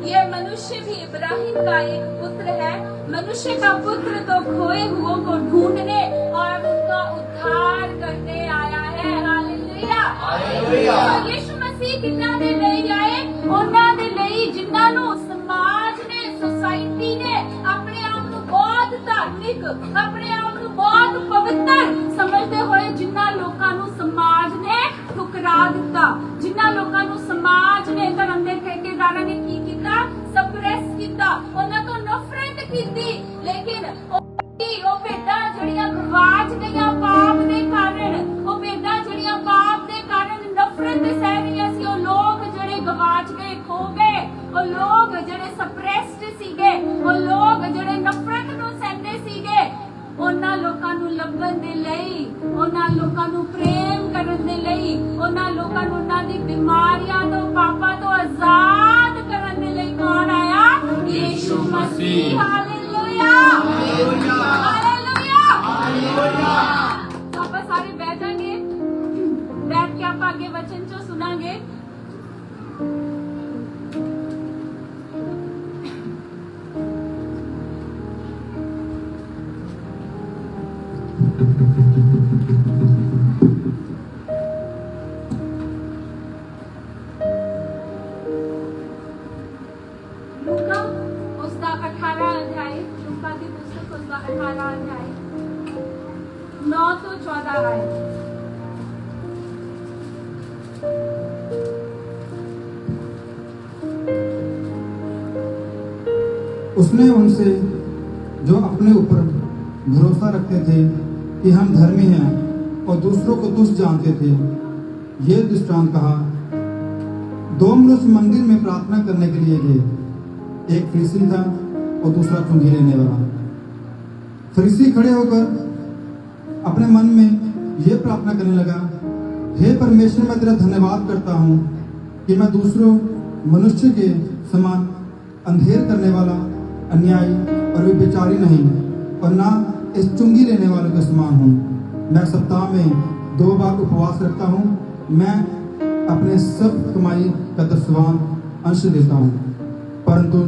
ये मनुष्य भी इब्राहिम का एक पुत्र है, मनुष्य का पुत्र तो खोए हुओं को ढूंढने और उनका उद्धार करने आया है। हालेलुया। हालेलुया। यीशु मसीह किन्ना दे ਲਈ ਆਏ? ਉਹਨਾਂ ਦੇ ਲਈ ਜਿਨ੍ਹਾਂ ਨੂੰ ਸਮਾਜ ਨੇ, ਸੋਸਾਇਟੀ ਨੇ ਆਪਣੇ ਆਪ ਨੂੰ ਬਹੁਤ ਧਾਰਮਿਕ, ਆਪਣੇ ਆਪ ਨੂੰ ਬਹੁਤ ਪਵਿੱਤਰ ਸਮਝਦੇ ਹੋਏ ਜਿਨ੍ਹਾਂ ਲੋਕਾਂ ਨੂੰ ਸਮਾਜ ਨੇ ਠੁਕਰਾ ਦਿੱਤਾ, ਜਿਨ੍ਹਾਂ ਲੋਕਾਂ ਨੂੰ ਸਮਾਜ ਨੇ, ਧਰਮ ਦੇ ਠੇਕੇਦਾਰਾਂ ਨੇ ਕੀ ਕੀਤਾ? ਸਪਰੈਸ ਕੀਤਾ, ਉਹਨਾਂ ਤੋਂ ਨਫ਼ਰਤ ਕੀਤੀ। ਲੇਕਿਨ ਉਹ ਭੇਡਾਂ ਜਿਹੜੀਆਂ ਗਵਾਚ ਗਈਆਂ ਪਾਪ ਦੇ ਕਾਰਨ, ਉਹ ਭੇਡਾਂ ਜਿਹੜੀਆਂ ਪਾਪ ਦੇ ਕਾਰਨ ਨਫ਼ਰਤ ਸਹਿ ਰਹੀਆਂ ਸੀ, ਉਹ ਲੋਕ ਜਿਹੜੇ ਗਵਾਚ ਗਏ, ਖੋ ਗਏ, ਉਹ ਲੋਕ ਜਿਹੜੇ ਸਪਰੈਸਡ ਸੀਗੇ, ਉਹ ਲੋਕ ਜਿਹੜੇ ਨਫ਼ਰਤ ਨੂੰ ਸਹਿੰਦੇ ਸੀਗੇ, ਉਹਨਾਂ ਲੋਕਾਂ ਨੂੰ ਲੱਭਣ ਦੇ ਲਈ ਉਹਨਾਂ ਲੋਕਾਂ ਨੂੰ ਪ੍ਰੇਮ ਕਰਨ ਦੇ ਲਈ, ਉਹਨਾਂ ਲੋਕਾਂ ਨੂੰ ਉਹਨਾਂ ਦੀ ਬਿਮਾਰੀਆਂ ਤੋਂ, ਪਾਪਾਂ ਤੋਂ ਆਜ਼ਾਦ ਕਰਨ ਦੇ ਲਈ ਕੌਣ ਆਇਆ? Yeshu Masih. Hallelujah, hallelujah, hallelujah. ਆਪਾਂ ਸਾਰੇ ਬੈਠ ਜਾਾਂਗੇ, बैठ के आप आगे वचन जो सुनांगे। लूका उसका 18 अध्याय, लूका की पुस्तक उसका 18 अध्याय 9 तो 14 आए। उसने उनसे जो अपने ऊपर भरोसा रखते थे कि हम धर्मी हैं और दूसरों को तुच्छ जानते थे, ये दृष्टांत कहा। दो मनुष्य मंदिर में प्रार्थना करने के लिए गए, एक फरीसी था और दूसरा चुंगी लेने वाला। फरीसी खड़े होकर अपने मन में ये प्रार्थना करने लगा, हे परमेश्वर, मैं तेरा धन्यवाद करता हूँ कि मैं दूसरों मनुष्य के समान अंधेर करने वाला, अन्यायी और व्यभिचारी नहीं, और ना इस चुंगी लेने वालों के समान हूँ। मैं सप्ताह में 2 बार उपवास रखता हूँ। मैं अपने सब कमाई का 10वां अंश देता हूँ। परंतु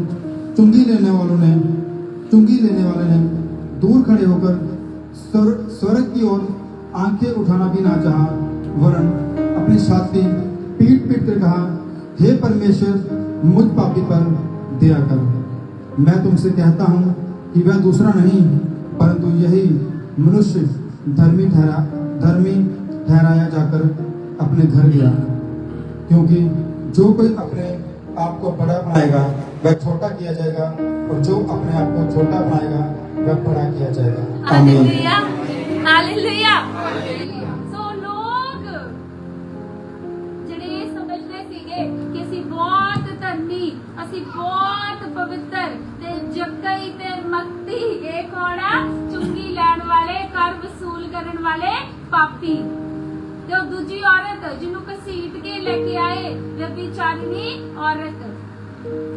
चुंगी लेने वाले ने दूर खड़े होकर स्वर्ग की ओर आंखें उठाना भी ना चाहा, वरन अपनी छाती पीट पीट कर कहा, हे परमेश्वर, मुझ पापी पर दया कर। मैं तुमसे कहता हूँ कि वह दूसरा नहीं, परंतु यही मनुष्य धर्मी ठहराया जाकर अपने घर गया। क्योंकि जो कोई अपने आप को बड़ा बनाएगा वह छोटा किया जाएगा, और जो अपने आप को छोटा बनाएगा वह बड़ा किया जाएगा। Hallelujah, hallelujah. सो लोग ਜਿਹੜੇ ਸਮਝਦੇ ਸੀਗੇ ਕਿ ਅਸੀਂ ਬਹੁਤ ਧਰਮੀ, ਅਸੀਂ ਬਹੁਤ ਪਵਿੱਤਰ, ਤੇ ਜੱਕਈ ਤੇ ਮੱਤੀ ਇਹ ਕੌਣ ਆ? ਚੁੰਗੀ ਲੈਣ ਵਾਲੇ, ਕਰ ਵਸੂਲ ਕਰਨ ਵਾਲੇ ਪਾਪੀ। ਤੇ ਉਹ ਦੂਜੀ ਔਰਤ ਜਿਹਨੂੰ ਘਸੀਟ ਕੇ ਲੈ ਕੇ ਆਏ, ਵਿਚਾਰਨੀ ਔਰਤ।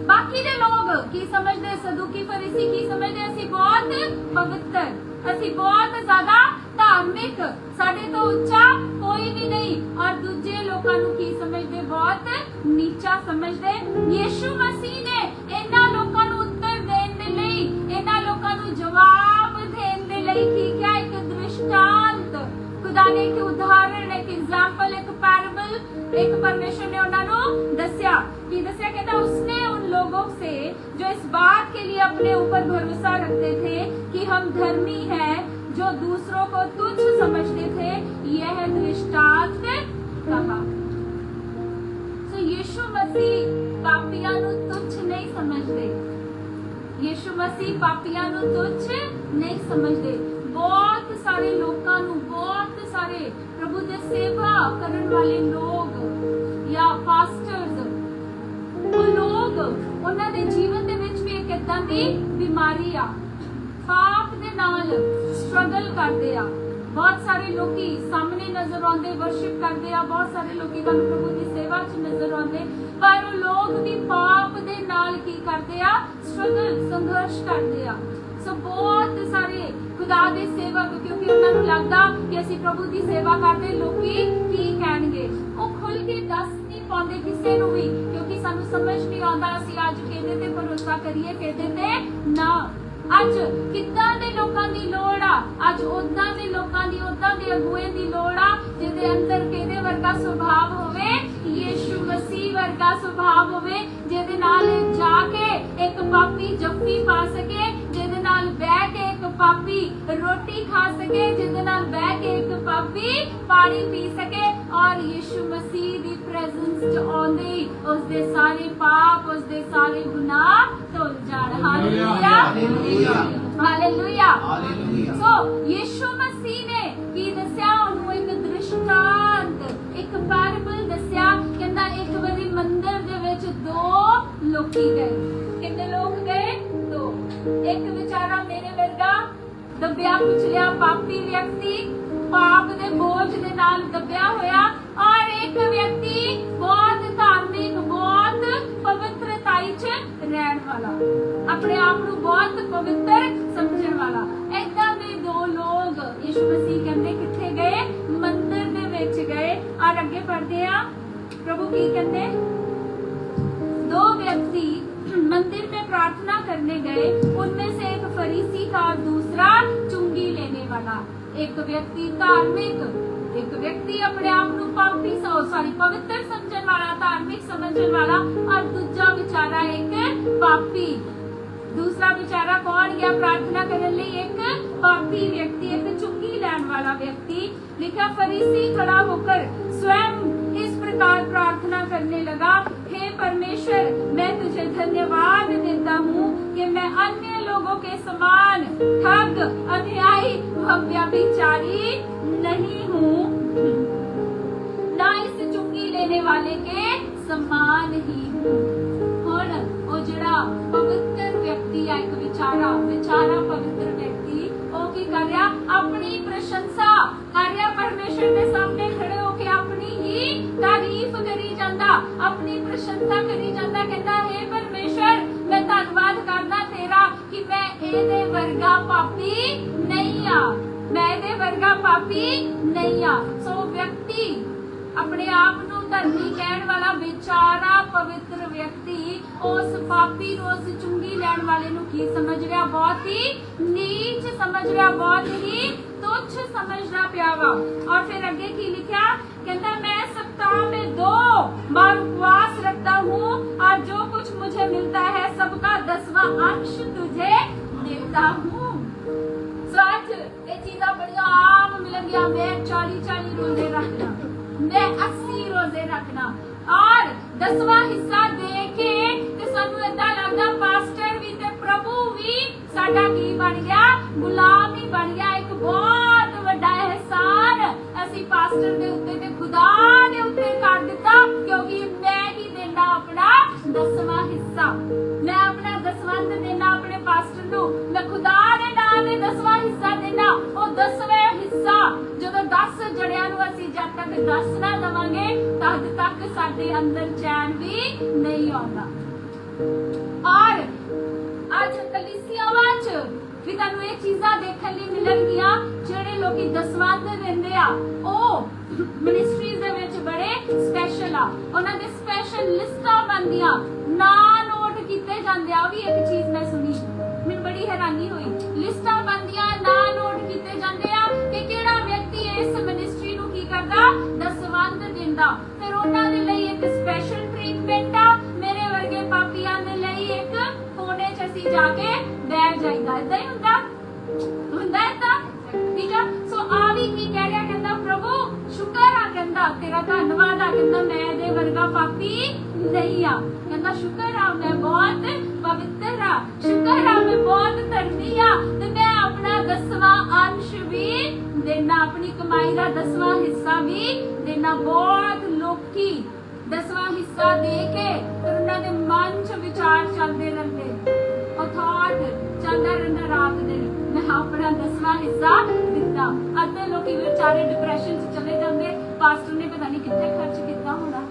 ਬਾਕੀ ਦੇ ਲੋਕ ਕੀ ਸਮਝਦੇ? ਸਦੂਕੀ ਫਰੀਸੀ ਕੀ ਸਮਝਦੇ? ਅਸੀਂ ਬਹੁਤ ਪਵਿੱਤਰ, ਅਸੀਂ ਬਹੁਤ ਜ਼ਿਆਦਾ ਧਾਰਮਿਕ, ਸਾਡੇ ਤੋਂ ਉੱਚਾ ਕੋਈ ਵੀ ਨਹੀਂ। ਔਰ ਦੂਜੇ ਲੋਕਾਂ ਨੂੰ ਕੀ ਸਮਝਦੇ? ਬਹੁਤ ਨੀਚਾ ਸਮਝਦੇ। ਯੀਸ਼ੂ ਮਸੀਹ ਨੇ ਇਹਨਾਂ ਲੋਕਾਂ ਨੂੰ ਉੱਤਰ ਦੇਣ ਦੇ ਲਈ, ਇਹਨਾਂ ਲੋਕਾਂ ਨੂੰ ਜਵਾਬ ਦੇਣ ਦੇ ਲਈ ਕੀ ਕਿਹਾ? ਇੱਕ ਦ੍ਰਿਸ਼ਟਾਂਤ, खुदा ने एक उदाहरण, एक एग्जाम्पल, एक पैराबल, एक परमेश्वर ने उन्होंने दस्या कि दस्या कहता उसने उन लोगों से जो इस बात के लिए अपने ऊपर भरोसा रखते थे कि हम धर्मी हैं, जो दूसरों को तुच्छ समझते थे, यह दृष्टांत कहा। सो यीशु मसीह पापियां नू तुच्छ नहीं समझते। यीशु मसीह पापियां नू तुच्छ नहीं समझते। बहुत सारे लोगों ਨੂੰ, ਬਹੁਤ ਸਾਰੇ ਪ੍ਰਭੂ ਦੇ ਸੇਵਾ ਕਰਨ ਵਾਲੇ ਲੋਕ ਜਾਂ ਪਾਸਟਰਸ, ਉਹ ਲੋਕ, ਉਹਨਾਂ ਦੇ ਜੀਵਨ ਦੇ ਵਿੱਚ ਵੀ ਇੱਕ ਏਦਾਂ ਦੀ ਬਿਮਾਰੀ ਆ, ਪਾਪ ਦੇ ਨਾਲ ਸਟਰਗਲ ਕਰਦੇ ਆ। ਬਹੁਤ ਸਾਰੇ ਲੋਕੀ ਸਾਹਮਣੇ ਨਜ਼ਰ ਆਉਂਦੇ, ਵਰਸ਼ਿਪ ਕਰਦੇ ਆ, ਬਹੁਤ ਸਾਰੇ ਲੋਕੀ ਤੁਹਾਨੂੰ ਪ੍ਰਭੂ ਦੀ ਸੇਵਾ 'ਚ ਨਜ਼ਰ ਆਉਂਦੇ, ਪਰ ਉਹ ਲੋਕ ਵੀ ਪਾਪ ਦੇ ਨਾਲ ਕੀ ਕਰਦੇ ਆ? ਸਟਰਗਲ, ਸੰਘਰਸ਼ ਕਰਦੇ ਆ। ਸੋ ਬਹੁਤ ਸਾਰੇ खुदा दे सेवक, क्योंकि उन्होंने लगता कि असी प्रभु की सेवा करते, लोकी की कहणगे, वो खुल के दस नहीं पाते किसी नूं भी, क्योंकि सानू समझ नहीं आता असी अज किहदे ते भरोसा करिए, किहदे ते ना। अज किद्दां दे लोकां दी लोड़ आ, अज उदां दे लोकां दी, उदां दे अगुए दी लोड़ आ जिहदे अंदर किहदे वर्गा सुभाव होवे? यीशु मसीह वर्गा सुभाव होवे, जिहदे नाल जाके एक पापी जफ्फी पा सके, जिहदे नाल बैठ के एक पापी रोटी खा सके, जिहदे नाल बैठ के एक पापी पानी पी सके, और यीशु मसीह दी प्रेजेंस च आउंदे ही उसदे सारे पाप, उसदे सारे गुनाह धुल जाण। Hallelujah, hallelujah, hallelujah. सो यीशु मसीह ने की दस्या? उन्होंने एक दृष्टांत, एक पैराबल दस्या। कहंदा एक बारी मंदिर दे विच 2 लोकी गए। कितने लोग गए? 2। एक बेचारा मेरे वर्गा दबिया कुचलिया पापी व्यक्ति, पाप दे बोझ दे नाल दबिया होया, और एक व्यक्ति बहुत धार्मिक, बहुत पवित्रताई च रहन वाला, अपने आप को बहुत पवित्र समझण वाला। ऐदां दे दो लोग यीशु मसीह कहंदे किथे गए? मंदिर दे विच गए। और अगे पढ़दे आ, प्रभु की कहंदे, दो व्यक्ति मंदिर में प्रार्थना करने गए, उनमें से एक फरीसी था और दूसरा चुंगी लेने वाला। एक व्यक्ति धार्मिक, एक व्यक्ति अपने आप को पापी पवित्र समझण वाला, धार्मिक समझण वाला, और दूजा बेचारा एक पापी। दूसरा बेचारा कौन गया प्रार्थना करने लिए? एक पापी व्यक्ति, एक चुंगी लैन वाला व्यक्ति। लिखा, फरीसी खड़ा होकर स्वयं इस प्रकार प्रार्थना करने लगा, हे परमेश्वर, मैं तुझे धन्यवाद देता हूँ कि मैं अन्य लोगों के समान ठग, अन्यायी व व्यभिचारी नहीं हूँ, ना इस चुंगी लेने वाले के समान ही हूँ। हुण वो जिहड़ा पवित्र व्यक्ति है, एक बेचारा पवित्र व्यक्ति, वो की कर रहा? अपनी प्रशंसा कर रहा, परमेश्वर के सामने खड़े होके अपनी ही तारीफ करी जांदा, अपनी प्रशंसा करी जांदा। कहता, हे परमेश्वर, मैं धन्यवाद करदा तेरा कि मैं एदे वर्गा पापी नहीं आ, मैं एदे वर्गा पापी नहीं आ। सो व्यक्ति अपने आप को धर्मी कहने वाला बेचारा पवित्र व्यक्ति उस पापी नु, उस चुंगी लैन वाले नु की समझ रहा? बहुत ही नीच समझ रहा, बहुत ही तुच्छ समझ रहा पिया वा। और फिर आगे की लिखा? कहता, मैं सप्ताह में 2 बार उपवास रखता हूँ और जो कुछ मुझे मिलता है सबका 10वां अंश तुझे देता हूँ। सच ये चीज़ा बड़िया आम मिल गया। मैं 40 रोजे रखना, मैं 80 रोजे रखना, और 10वां हिस्सा दे के ते सानू ऐसा लगदा पास्टर भी ते प्रभु भी साडा की बन गया? गुलाम ही बन गया। एक बहुत बड़ा एहसान असी पास्टर दे उत्ते ते खुदा दे उत्ते कर दिता, क्योंकि मैं ही देना अपना 10वां हिस्सा, मैं अपना 10वां देना अपने पास्टर नू, मैं खुदा दे नाम दे 10वां हिस्सा देना। और 10वां हिस्सा ਜਦੋਂ 10 ਜੜਿਆਂ ਨੂੰ ਅਸੀਂ ਜਦ ਤੱਕ 10 ਨਾ ਦਵਾਂਗੇ ਤਦ ਤੱਕ ਸਾਡੇ ਅੰਦਰ ਚੈਨ ਵੀ ਨਹੀਂ ਆਉਂਦਾ। ਔਰ ਅੱਜ ਕਲੀਸਿਆਵਾਂ 'ਚ ਵੀ ਤੁਹਾਨੂੰ ਇਹ ਚੀਜ਼ਾਂ ਦੇਖਣ ਲਈ ਮਿਲਣਗੀਆਂ, ਜਿਹੜੇ ਲੋਕੀ ਦਸਵੰਧ ਦਿੰਦੇ ਆ ਉਹ ਮਿਨਿਸਟਰੀਜ਼ ਦੇ ਵਿੱਚ ਬੜੇ ਸਪੈਸ਼ਲ ਆ, ਉਹਨਾਂ ਦੇ ਸਪੈਸ਼ਲ ਲਿਸਟਾਂ ਬਣਦੀਆਂ, ਨਾਂ ਨੋਟ ਕੀਤੇ ਜਾਂਦੇ ਆ। ਵੀ ਇੱਕ ਚੀਜ਼ ਮੈਂ ਸੁਣੀ, ਮੈਨੂੰ ਬੜੀ ਹੈਰਾਨੀ ਹੋਈ। ਲਿਸਟਾਂ ਬਣਦੀਆਂ, ਨਾਂ ਨੋਟ ਕੀਤੇ ਜਾਂਦੇ ਆ ਕਿ ਕਿਹੜਾ ਵਿਅਕਤੀ ਇਸ ਮਿਨਿਸਟਰੀ ਨੂੰ ਕੀ ਕਰਦਾ? ਦਸਵੰਧ ਦਿੰਦਾ। ਫਿਰ ਉਹਨਾਂ ਦੇ ਲਈ ਇੱਕ ਸਪੈਸ਼ਲ ਟ੍ਰੀਟਮੈਂਟ ਆ, ਮੇਰੇ ਵਰਗੇ ਪਾਪੀਆਂ ਦੇ ਲਈ ਇੱਕ ਕੋਨੇ 'ਚ ਅਸੀਂ ਜਾ ਕੇ ਬੈਠ ਜਾਈਦਾ। ਏਦਾਂ ਹੀ ਹੁੰਦਾ ਏਦਾਂ, ਠੀਕ ਆ। ਸੋ ਆ ਵੀ ਕੀ ਕਹਿ ਰਿਹਾ? ਕਹਿੰਦਾ, ਪ੍ਰਭੂ ਸ਼ੁਕਰ ਆ, ਕਹਿੰਦਾ ਤੇਰਾ ਧੰਨਵਾਦ ਆ, ਕਹਿੰਦਾ ਮੈਂ ਇਹਦੇ ਵਰਗਾ ਪਾਪੀ ਨਹੀਂ ਆ, ਕਹਿੰਦਾ ਸ਼ੁਕਰ ਆ ਮੈਂ ਬਹੁਤ ਪਵਿੱਤਰ ਆ, ਸ਼ੁਕਰ ਆ ਮੈਂ ਬਹੁਤ ਧਰਮੀ ਆ, ਤੇ ਮੈਂ ਆਪਣਾ 10ਵਾਂ ਅੰਸ਼ ਵੀ ਦੇਣਾ, ਆਪਣੀ ਕਮਾਈ ਦਾ 10ਵਾਂ ਹਿੱਸਾ ਵੀ ਦੇਣਾ। ਬਹੁਤ ਲੋਕੀ 10ਵਾਂ ਹਿੱਸਾ ਦੇ ਕੇ ਫਿਰ ਉਹਨਾਂ ਦੇ ਮਨ 'ਚ ਵਿਚਾਰ ਚੱਲਦੇ ਰਹਿੰਦੇ, ਉਹ ਥਾਟ ਚੱਲਦਾ ਰਹਿੰਦਾ ਰਾਤ ਦਿਨ, ਮੈਂ ਆਪਣਾ 10ਵਾਂ ਹਿੱਸਾ ਦਿੱਤਾ। ਅੱਧੇ ਲੋਕੀ ਵਿਚਾਰੇ ਡਿਪਰੈਸ਼ਨ 'ਚ ਚਲੇ ਜਾਂਦੇ, ਪਾਸਟਰ ਨੇ ਪਤਾ ਨਹੀਂ ਕਿੱਥੇ ਖਰਚ ਕੀਤਾ ਹੋਣਾ,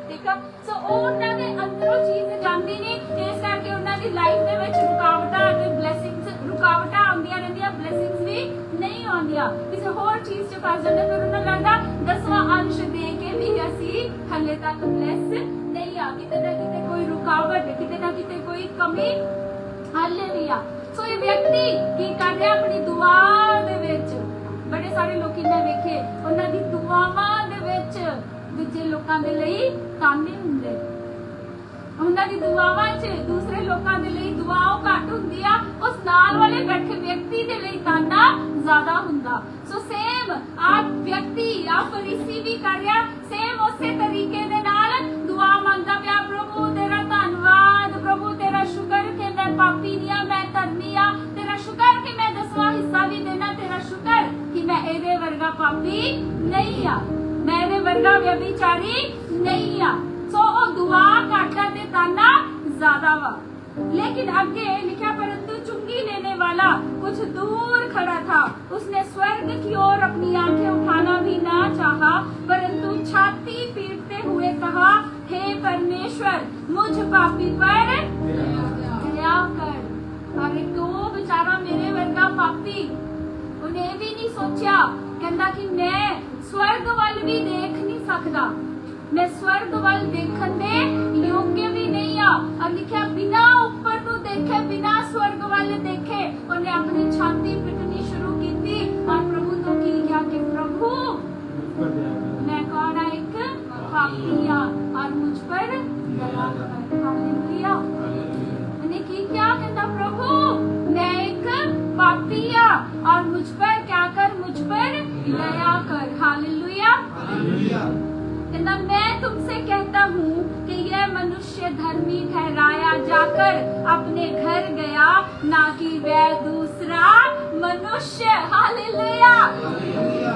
ਠੀਕ ਆ। ਸੋ ਉਹਨਾਂ ਦੇ ਅੰਦਰੋਂ ਚੀਜ਼ ਜਾਂਦੀ ਨਹੀਂ, ਇਸ ਕਰਕੇ ਉਹਨਾਂ ਦੀ ਲਾਈਫ ਦੇ ਵਿੱਚ ਰੁਕਾਵਟਾਂ ਅਤੇ ਰੁਕਾਵਟਾਂ ਆਉਂਦੀਆਂ ਰਹਿੰਦੀਆਂ, ਬਲੇਸਿੰਗਸ ਵੀ ਨਹੀਂ ਆਉਂਦੀਆਂ, ਕਿਸੇ ਹੋਰ ਚੀਜ਼ 'ਚ ਫਸ ਜਾਂਦੇ। ਫਿਰ ਉਹਨਾਂ ਲੱਗਦਾ 10ਵਾਂ ਅੰਸ਼ ਦੇ ਕੇ ਵੀ ਅਸੀਂ ਹਲੇ ਤੱਕ ਬਲੈਸ ਨਹੀਂ ਆ, ਕਿਤੇ ਨਾ ਕਿਤੇ ਕੋਈ ਰੁਕਾਵਟ, ਕਿਤੇ ਨਾ ਕਿਤੇ ਕੋਈ ਕਮੀ ਹਲੇ ਵੀ ਆ। ਸੋ ਇਹ ਵਿਅਕਤੀ ਕੀ ਕਰ ਰਿਹਾ? ਆਪਣੀ ਦੁਆ ਦੇ ਵਿੱਚ, ਬੜੇ ਸਾਰੇ ਲੋਕੀ ਮੈਂ ਵੇਖੇ ਉਹਨਾਂ ਦੀ ਦੁਆਵਾਂ ਦੇ ਵਿੱਚ ਦੂਜੇ ਲੋਕਾਂ ਦੇ ਲਈ ਤਾਨੇ ਹੁੰਦੇ, ਉਹਨਾਂ ਦੀ ਦੁਆਵਾਂ 'ਚ ਦੂਸਰੇ ਲੋਕਾਂ ਦੇ ਲਈ ਦੁਆਓ ਘੱਟ ਹੁੰਦੀ ਆ, ਉਸ ਨਾਲ ਵਾਲੇ ਬੈਠੇ ਵਿਅਕਤੀ ਦੇ ਲਈ ਤਾਨਾ ਜ਼ਿਆਦਾ ਹੁੰਦਾ। ਸੋ ਸੇਮ ਆ ਵਿਅਕਤੀ, ਆ ਫਰੀਸੀ ਵੀ ਕਰ ਰਿਹਾ ਸੇਮ ਉਸੇ ਤਰੀਕੇ ਦੇ ਨਾਲ ਦੁਆ ਮੰਗਦਾ ਪਿਆ, ਪ੍ਰਭੂ ਤੇਰਾ ਧੰਨਵਾਦ, ਪ੍ਰਭੂ ਤੇਰਾ ਸ਼ੁਕਰ ਕਿ ਮੈਂ ਪਾਪੀ ਨਹੀਂ ਆ, ਮੈਂ ਧਰਮੀ ਆ, ਤੇਰਾ ਸ਼ੁਕਰ ਕਿ ਮੈਂ 10ਵਾਂ ਹਿੱਸਾ ਵੀ ਦੇਣਾ, ਤੇਰਾ ਸ਼ੁਕਰ ਕਿ ਮੈਂ ਇਹਦੇ ਵਰਗਾ ਪਾਪੀ ਨਹੀਂ ਆ, मैं ਇਹਦੇ ਵਰਗਾ व्यभिचारी नहीं आ। सो वो दुआ घाटा ते ताना ज्यादा वा। लेकिन आगे लिखा, परंतु चुंगी लेने वाला कुछ दूर खड़ा था, उसने स्वर्ग की ओर चाहा, परंतु छाती पीटते हुए कहा, हे परमेश्वर मुझ पापी पर दया कर। अरे क्यों बेचारा मेरे वर्गा पापी, उन्हें भी नहीं सोचा, कहता कि मैं स्वर्ग वाल भी देख नहीं सकता, मैं स्वर्ग वाल देखने दे योग्य भी नहीं आ। और लिखा बिना ऊपर तो देखे, बिना स्वर्ग वाल देखे उन्हें अपनी छाती पिटनी शुरू की थी। और प्रभु तो की क्या कि प्रभु मैं कौन एक पापिया और मुझ पर दया कर। हालेलुया। मैंने की क्या कहता, प्रभु मैं एक पापिया और मुझ पर क्या कर, मुझ पर दया कर। हालेलुया। कहता मैं तुमसे कहता हूँ कि यह मनुष्य धर्मी ठहराया जाकर अपने घर गया, ना कि वह दूसरा मनुष्य। हालेलुया।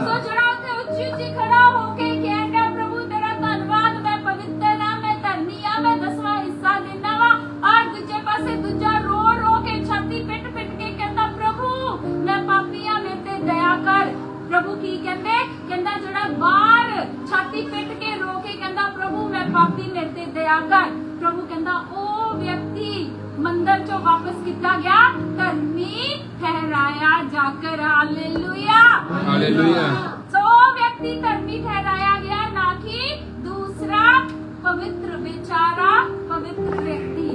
तो जरा उच्ची उच्ची खड़ा होके कहता, प्रभु तेरा धन्यवाद, मैं पवित्र ना, मैं धर्मी आ, मैं 10वां हिस्सा देना वा। और दूजे पासे दूजा रो रो के छाती पिट पिट के कहता, प्रभु मैं पापी आ, मेरे ते दया कर। प्रभु की कहते, कहता जरा बाहर छाती पिट के रो के कहता, प्रभु मैं पापी, मेरे ते दया कर। प्रभु कहता ओ व्यक्ति मंदिर चो वापस किया गया, धर्मी ठहराया जाकर। हालेलुया। हालेलुया। तो व्यक्ति धर्मी ठहराया गया, ना कि दूसरा पवित्र बेचारा पवित्र व्यक्ति,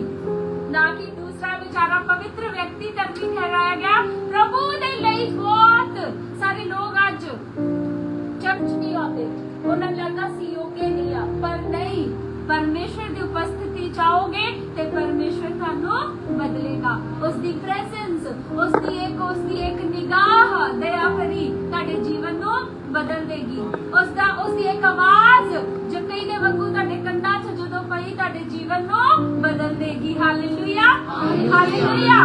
ना कि दूसरा बेचारा पवित्र व्यक्ति धर्मी ठहराया गया। प्रभु दे ਲਈ बहुत सारे लोग आज चर्च नहीं आते, उन्हें लगता सी योग्य नहीं आ, पर नहीं, परमेश्वर की उपस्थिति चाहोगे तो परमेश्वर थानू बदलेगा। उसकी प्रेजेंस, उसकी एक निगाह दया भरी ताड़े जीवन नू बदल देगी। उसकी एक आवाज जो कई दे वांगू ताड़े कंधा च जदों पई ताड़े जीवन नू बदल देगी। हालेलुया। हालेलुया।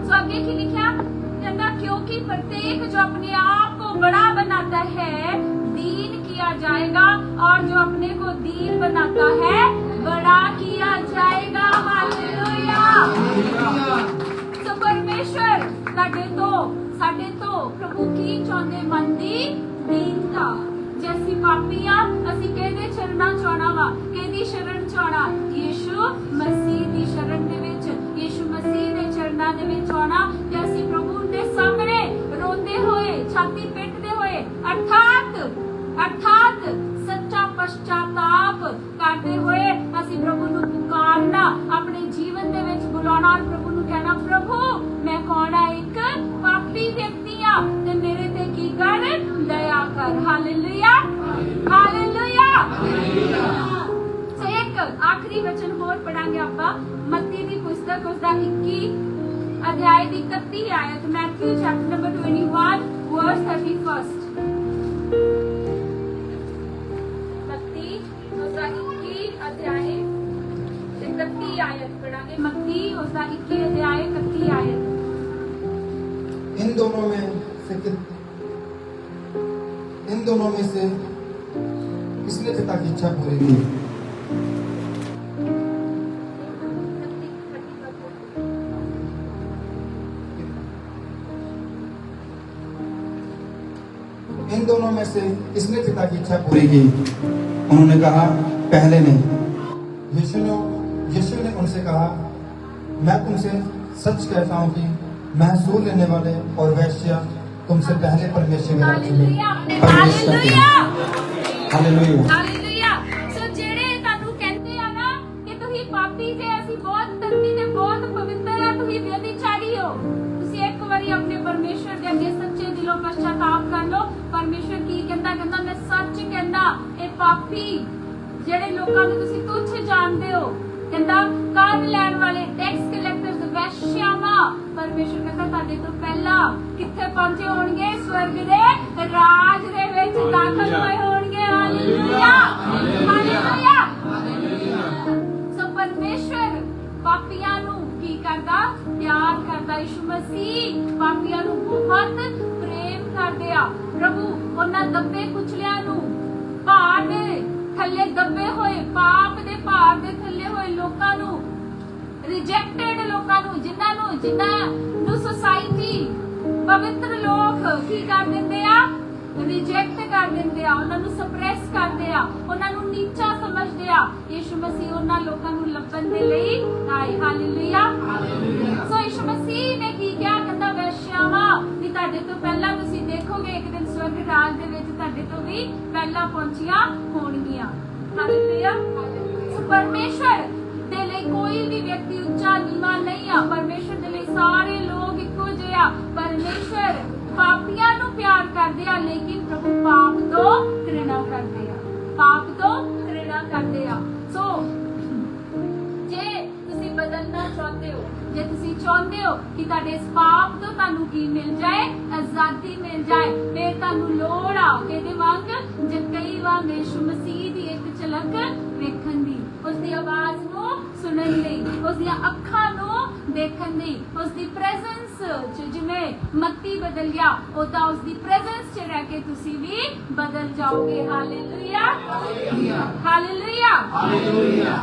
सो आगे की लिखा, कहता क्योंकि प्रत्येक जो अपने आप को बड़ा बनाता है दीन किया जाएगा, और जो अपने को दीन बनाता है बड़ा किया जाएगा। हालेलुया। तो परमेश्वर साडे तो प्रभु की चाहते मन दी दीनता। जैसी पापियां असी कहदे चरणा चाहना वा, कहदी शरण चाहना, यीशु मसीह दी शरण दे विच, यीशु मसीह दे चरणा दे विच आना, ते असी प्रभु दे सामने रोंदे होए, छाती पीटदे होए, अर्थात सच्चा पश्चाताप करते हुए असी प्रभु नू पुकारना, अपने जीवन दे विच बुलाना और प्रभु नू कहना, प्रभु मैं कौन है एक पापी व्यक्ति आ, ते मेरे ते की कर, दया कर। हालेलुया। हालेलुया। सो एक आखिरी वचन होर पढ़ांगे आपां, मत्ती दी पुस्तक उसदा 21 अध्याय दी 31 आयत, मैथ्यू चैप्टर नंबर 21 वर्स 31। मत्ती उसदा 21 अध्याय 31 आयत पढ़ांगे, मत्ती उसदा 21 अध्याय 31 आयत। इन दोनों में से किसने पिता की इच्छा पूरी की? इन दोनों में से किसने पिता की इच्छा पूरी की? उन्होंने कहा पहले ने। यीशु ने उनसे कहा, मैं तुमसे सच कहता हूँ कि महसूल लेने वाले और वैश्य तुमसे पहले परमेश्वर के राज्य में प्रवेश करते हैं। हालेलुया। हालेलुया। सो जेड़े तानू कहते आ ना कि तुही पापी जे, असी बहुत धर्मी ते बहुत पवित्र आ, तुही व्यभिचारी हो, तुसी एक बारी अपने परमेश्वर दे अगे सच्चे दिलों पश्चाताप कर लो। परमेश्वर की कहता मैं सच कहता, ए पापी जेड़े लोकां नू तुसी तुच्छ जानदे हो, कहता कर लैण वाले टैक्स कलेक्टर्स वैश्यावां, परमेश्वर कहता ताडे तो पहला किथे पहुंचे होणगे, स्वर्ग दे राज दे विच दाखल होए होणगे। हालेलुया। हालेलुया। सो परमेश्वर पापियां नू की करदा, प्यार करदा। यीशु मसीह पापियां नू बहुत प्रेम करदे आ। प्रभु उन्हां दब्बे कुचलियां नू, भार दे थल्ले दब्बे होए, पाप दे भार दे थल्ले होए लोकां नू, रिजेक्टेड लोकां नू, जिन्हां नू सोसाइटी पवित्र लोग की कर दिंदे आ, ਰਿਜੈਕਟ ਕਰ ਦਿੰਦੇ ਆ, ਉਹਨਾਂ ਨੂੰ ਸਪਰੈਸ ਕਰਦੇ ਆ, ਉਹਨਾਂ ਨੂੰ ਨੀਚਾ ਸਮਝਦੇ ਆ, ਯਿਸੂ ਮਸੀਹ ਉਹਨਾਂ ਲੋਕਾਂ ਨੂੰ ਲੱਭਣ ਦੇ ਲਈ ਆਏ। ਹਾਲੇਲੂਇਆ। ਸੋ ਯਿਸੂ ਮਸੀਹ ਨੇ ਕੀ ਕਿਹਾ? ਕਹਿੰਦਾ ਵੈਸ਼ਿਆਵਾਂ ਵੀ ਤੁਹਾਡੇ ਤੋਂ ਪਹਿਲਾਂ ਤੁਸੀਂ ਦੇਖੋਗੇ ਇੱਕ ਦਿਨ ਸਵਰਗ ਰਾਜ ਦੇ ਵਿੱਚ ਤੁਹਾਡੇ ਤੋਂ ਵੀ ਪਹਿਲਾਂ ਪਹੁੰਚੀਆਂ ਹੋਣਗੀਆਂ। ਹਾਲੇਲੂਇਆ। ਸੋ ਪਰਮੇਸ਼ਵਰ ਦੇ ਲਈ ਕੋਈ ਵੀ ਵਿਅਕਤੀ ਉੱਚਾ ਨੀਵਾਂ ਨਹੀਂ ਆ। ਪਰਮੇਸ਼ਵਰ ਦੇ ਲਈ ਸਾਰੇ ਲੋਕ ਇੱਕੋ ਜਿਹੇ ਆ। ਪਰਮੇਸ਼ਵਰ ਪਾਪੀਆਂ ਨੂੰ ਪਿਆਰ ਕਰਦੇ ਆ, ਲੇਕਿਨ ਪ੍ਰਭੂ ਪਾਪ ਤੋਂ ਘਿਰਣਾ ਕਰਦੇ ਆ, ਪਾਪ ਤੋਂ ਘਿਰਣਾ ਕਰਦੇ ਆ। ਸੋ ਜੇ ਤੁਸੀਂ ਬਦਲਣਾ ਚਾਹੁੰਦੇ ਹੋ, ਜੇ ਤੁਸੀਂ ਚਾਹੁੰਦੇ ਹੋ ਕਿ ਤੁਹਾਡੇ ਇਸ ਪਾਪ ਤੋਂ ਤੁਹਾਨੂੰ ਕੀ ਮਿਲ ਜਾਏ? ਆਜ਼ਾਦੀ ਮਿਲ ਜਾਏ, ਫਿਰ ਤੁਹਾਨੂੰ ਲੋੜ ਆ ਕਿਹਦੇ ਵਾਂਗ? ਜਕਈ ਵਾਂਗ ਯਿਸੂ ਮਸੀਹ ਦੀ ਇੱਕ ਝਲਕ ਵੇਖਣ ਦੀ, ਉਸ ਦੀ ਆਵਾਜ਼ ਨੂੰ ਸੁਣਨ ਲਈ, ਉਸ ਦੀਆਂ ਅੱਖਾਂ ਨੂੰ ਦੇਖਣ ਦੀ, ਉਸ ਦੀ ਪ੍ਰੈਜ਼ੈਂਸ ਚ ਜਿਵੇਂ ਮੱਤੀ ਬਦਲ ਗਿਆ, ਉਦਾਂ ਉਸ ਦੀ ਪ੍ਰੈਜ਼ੈਂਸ ਚ ਰਹਿ ਕੇ ਤੁਸੀਂ ਵੀ ਬਦਲ ਜਾਓਗੇ। Hallelujah, hallelujah,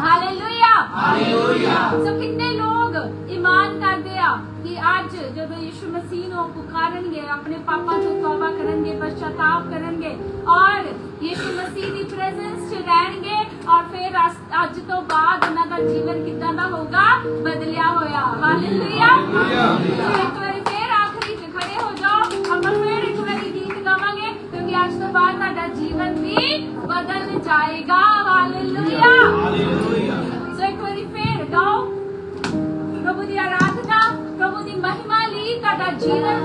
hallelujah, hallelujah. ਸੋ ਕਿੰਨੇ ਲੋਕ ਈਮਾਨ ਕਰਦੇ ਆ ਕਿ ਅੱਜ ਜਦੋਂ ਯਿਸੂ ਮਸੀਹ ਨੂੰ ਪੁਕਾਰਨਗੇ, ਆਪਣੇ ਪਾਪਾਂ ਤੋਂ ਤੌਬਾ ਕਰਨਗੇ, ਪਛਤਾਵਾ ਕਰਨਗੇ ਔਰ ਯਿਸੂ ਮਸੀਹ ਦੀ ਪ੍ਰੈਜ਼ੈਂਸ ਚ ਰਹਿਣਗੇ, ਔਰ ਫਿਰ ਅੱਜ ਤੋਂ ਬਾਅਦ ਉਹਨਾਂ ਦਾ ਜੀਵਨ ਕਿੱਦਾਂ ਦਾ ਹੋਊਗਾ? ਬਦਲਿਆ ਹੋਇਆ। ਹਾਲੇਲੂਇਆ। ਇੱਕ ਵਾਰੀ ਫਿਰ ਆਖਰੀ ਚ ਖੜੇ ਹੋ ਜਾਓ, ਆਪਾਂ ਫਿਰ ਇੱਕ ਵਾਰੀ ਗੀਤ ਗਾਵਾਂਗੇ, ਕਿਉਂਕਿ ਅੱਜ ਤੋਂ ਬਾਅਦ ਤੁਹਾਡਾ ਜੀਵਨ ਵੀ ਬਦਲ ਜਾਏਗਾ। ਹਾਲੇਲੂਇਆ। ਸੋ ਇੱਕ ਵਾਰੀ ਫਿਰ ਗਾਓ, ਪ੍ਰਭੂ ਦੀ ਆਰਾਧਨਾ, ਪ੍ਰਭੂ ਦੀ ਮਹਿਮਾ ਲਈ ਤੁਹਾਡਾ ਜੀਵਨ